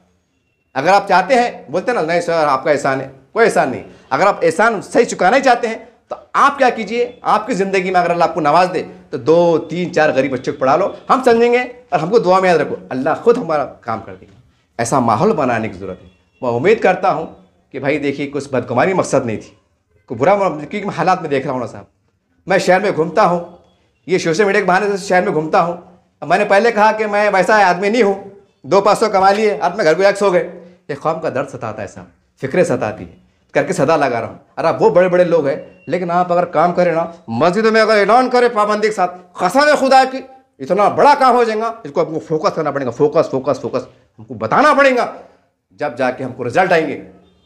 अगर आप चाहते हैं, बोलते ना नहीं सर आपका एहसान है, कोई एहसान नहीं। अगर आप एहसान सही चुकाना ही चाहते हैं तो आप क्या कीजिए, आपकी ज़िंदगी में अगर अल्लाह आपको नवाज दे तो 2, 3, 4 गरीब बच्चों को पढ़ा लो, हम समझेंगे और हमको दुआ में याद रखो, अल्लाह खुद हमारा काम कर देगा। ऐसा माहौल बनाने की ज़रूरत है। मैं उम्मीद करता हूँ कि भाई देखिए कुछ बदगुमानी मकसद नहीं थी, कोई बुरा, क्योंकि मैं हालात में देख रहा हूँ ना साहब, मैं शहर में घूमता हूँ, ये सोशल मीडिया के बहाने से शहर में घूमता हूँ। मैंने पहले कहा कि मैं वैसा आदमी नहीं हूँ, 2-500 कमा लिए अब मैं घर को सो गए। ये कौम का दर्द सताता है साहब, फिक्रें सताती है, करके सदा लगा रहा हूँ। अरे आप वो बड़े बड़े लोग हैं, लेकिन आप अगर काम करें ना, मस्जिदों में अगर ऐलान करें पाबंदी के साथ, कसम खुदा की इतना बड़ा काम हो जाएगा, इसको आपको फोकस करना पड़ेगा, फोकस फोकस फोकस हमको बताना पड़ेगा जब जाके हमको रिजल्ट आएंगे,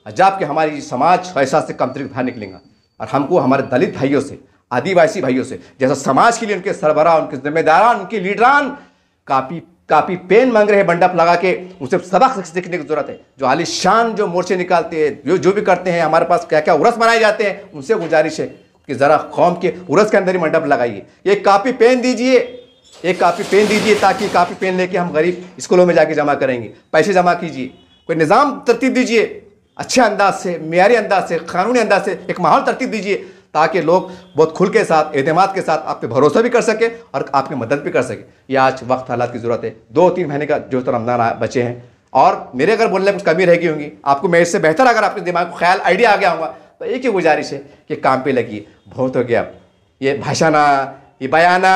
जब कि हमारी समाज ऐसा से कमतरीन बाहर निकलेगा और हमको हमारे दलित भाइयों से, आदिवासी भाइयों से, जैसा समाज के लिए उनके सरबराह, उनके जिम्मेदारान, उनके लीडरान कापी पेन मांग रहे हैं मंडप लगा के, उनसे सबक सीखने की जरूरत है। जो आलिशान जो मोर्चे निकालते हैं, जो भी करते हैं, हमारे पास क्या क्या उर्स मनाए जाते हैं, उनसे गुजारिश है कि ज़रा कौम के उर्स के अंदर ही मंडप लगाइए। एक कापी पेन दीजिए, एक कापी पेन दीजिए, ताकि कापी पेन लेके हम गरीब स्कूलों में जाके जमा करेंगे। पैसे जमा कीजिए, कोई निज़ाम तरतीब दीजिए, अच्छे अंदाज से, मेयारी अंदाज से, कानूनी अंदाज से एक माहौल तरतीब दीजिए, ताकि लोग बहुत खुल के साथ, एतमाद के साथ आप पे भरोसा भी कर सके और आपकी मदद भी कर सके। ये आज वक्त हालात की ज़रूरत है। 2-3 महीने का जो तो रमज़ान बचे हैं, और मेरे अगर बोलने में कुछ कमी रह गई होंगी, आपको मेरे से बेहतर अगर आपके दिमाग को ख्याल आइडिया आ गया होगा, तो एक ही गुजारिश है कि काम पे लगिए। बहुत हो गया ये भाषाना, ये बयाना,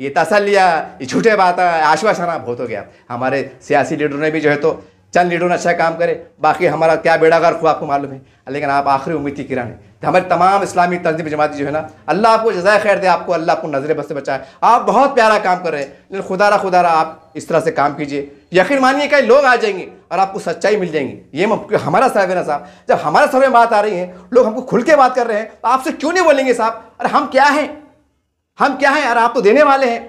ये तसलिया, ये झूठे बातें, आश्वासना, बहुत हो गया। हमारे सियासी लीडरों ने भी जो है तो चंद लीडरों ने अच्छा काम करे, बाकी हमारा क्या बेड़ा गर्क हुआ आपको मालूम है। लेकिन आप आखिरी उम्मीद की किरण है। तो हमारी तमाम इस्लामी तंजीम जमाती जो है ना, अल्लाह आपको जज़ाए खैर दे, आपको अल्लाह आपको नजर बस से बचाए। आप बहुत प्यारा काम कर रहे हैं, लेकिन खुदारा आप इस तरह से काम कीजिए, यकीन मानिए कई लोग आ जाएंगे और आपको सच्चाई मिल जाएंगी। ये हमारा सर्वे ना साहब, जब हमारा सर्वे में बात आ रही है, लोग हमको खुल के बात कर रहे हैं, तो आपसे क्यों नहीं बोलेंगे साहब? अरे हम क्या हैं, हम क्या हैं? अरे आप तो देने वाले हैं,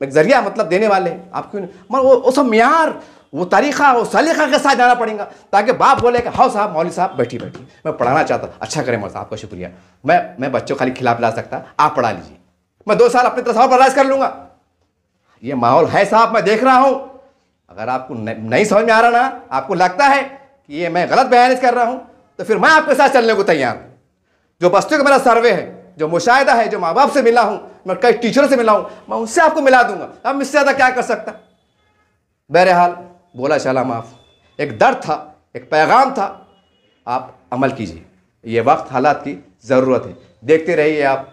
एक जरिया मतलब देने वाले हैं, आप क्यों नहीं? मगर वो सब म्यार, वो तरीक़ा, वो सलीक़ा के साथ जाना पड़ेगा, ताकि बाप बोले कि हाँ साहब, मौलवी साहब बैठी मैं पढ़ाना चाहता, अच्छा करें मौलवी साहब, आपका शुक्रिया। मैं बच्चों खाली खिला पिला सकता, आप पढ़ा लीजिए, मैं 2 साल अपनी तरफ से बर्दाश्त कर लूँगा। ये माहौल है साहब, मैं देख रहा हूँ। अगर आपको नहीं समझ में आ रहा ना, आपको लगता है कि ये मैं गलत बयान कर रहा हूँ, तो फिर मैं आपके साथ चलने को तैयार हूँ। जो बस्तियों का मेरा सर्वे है, जो मुशाहिदा है, जो माँ बाप से मिला हूँ, मैं कई टीचरों से मिला हूँ, मैं उनसे आपको मिला दूंगा। अब इससे ज़्यादा क्या कर सकता? बहरहाल बोला चला माफ़, एक दर्द था, एक पैगाम था, आप अमल कीजिए। ये वक्त हालात की ज़रूरत है। देखते रहिए आप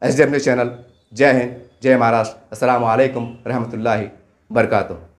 SDM न्यूज़ चैनल। जय हिंद, जय महाराष्ट्र। अस्सलामु अलैकुम रहमतुल्लाहि बरकातुहू।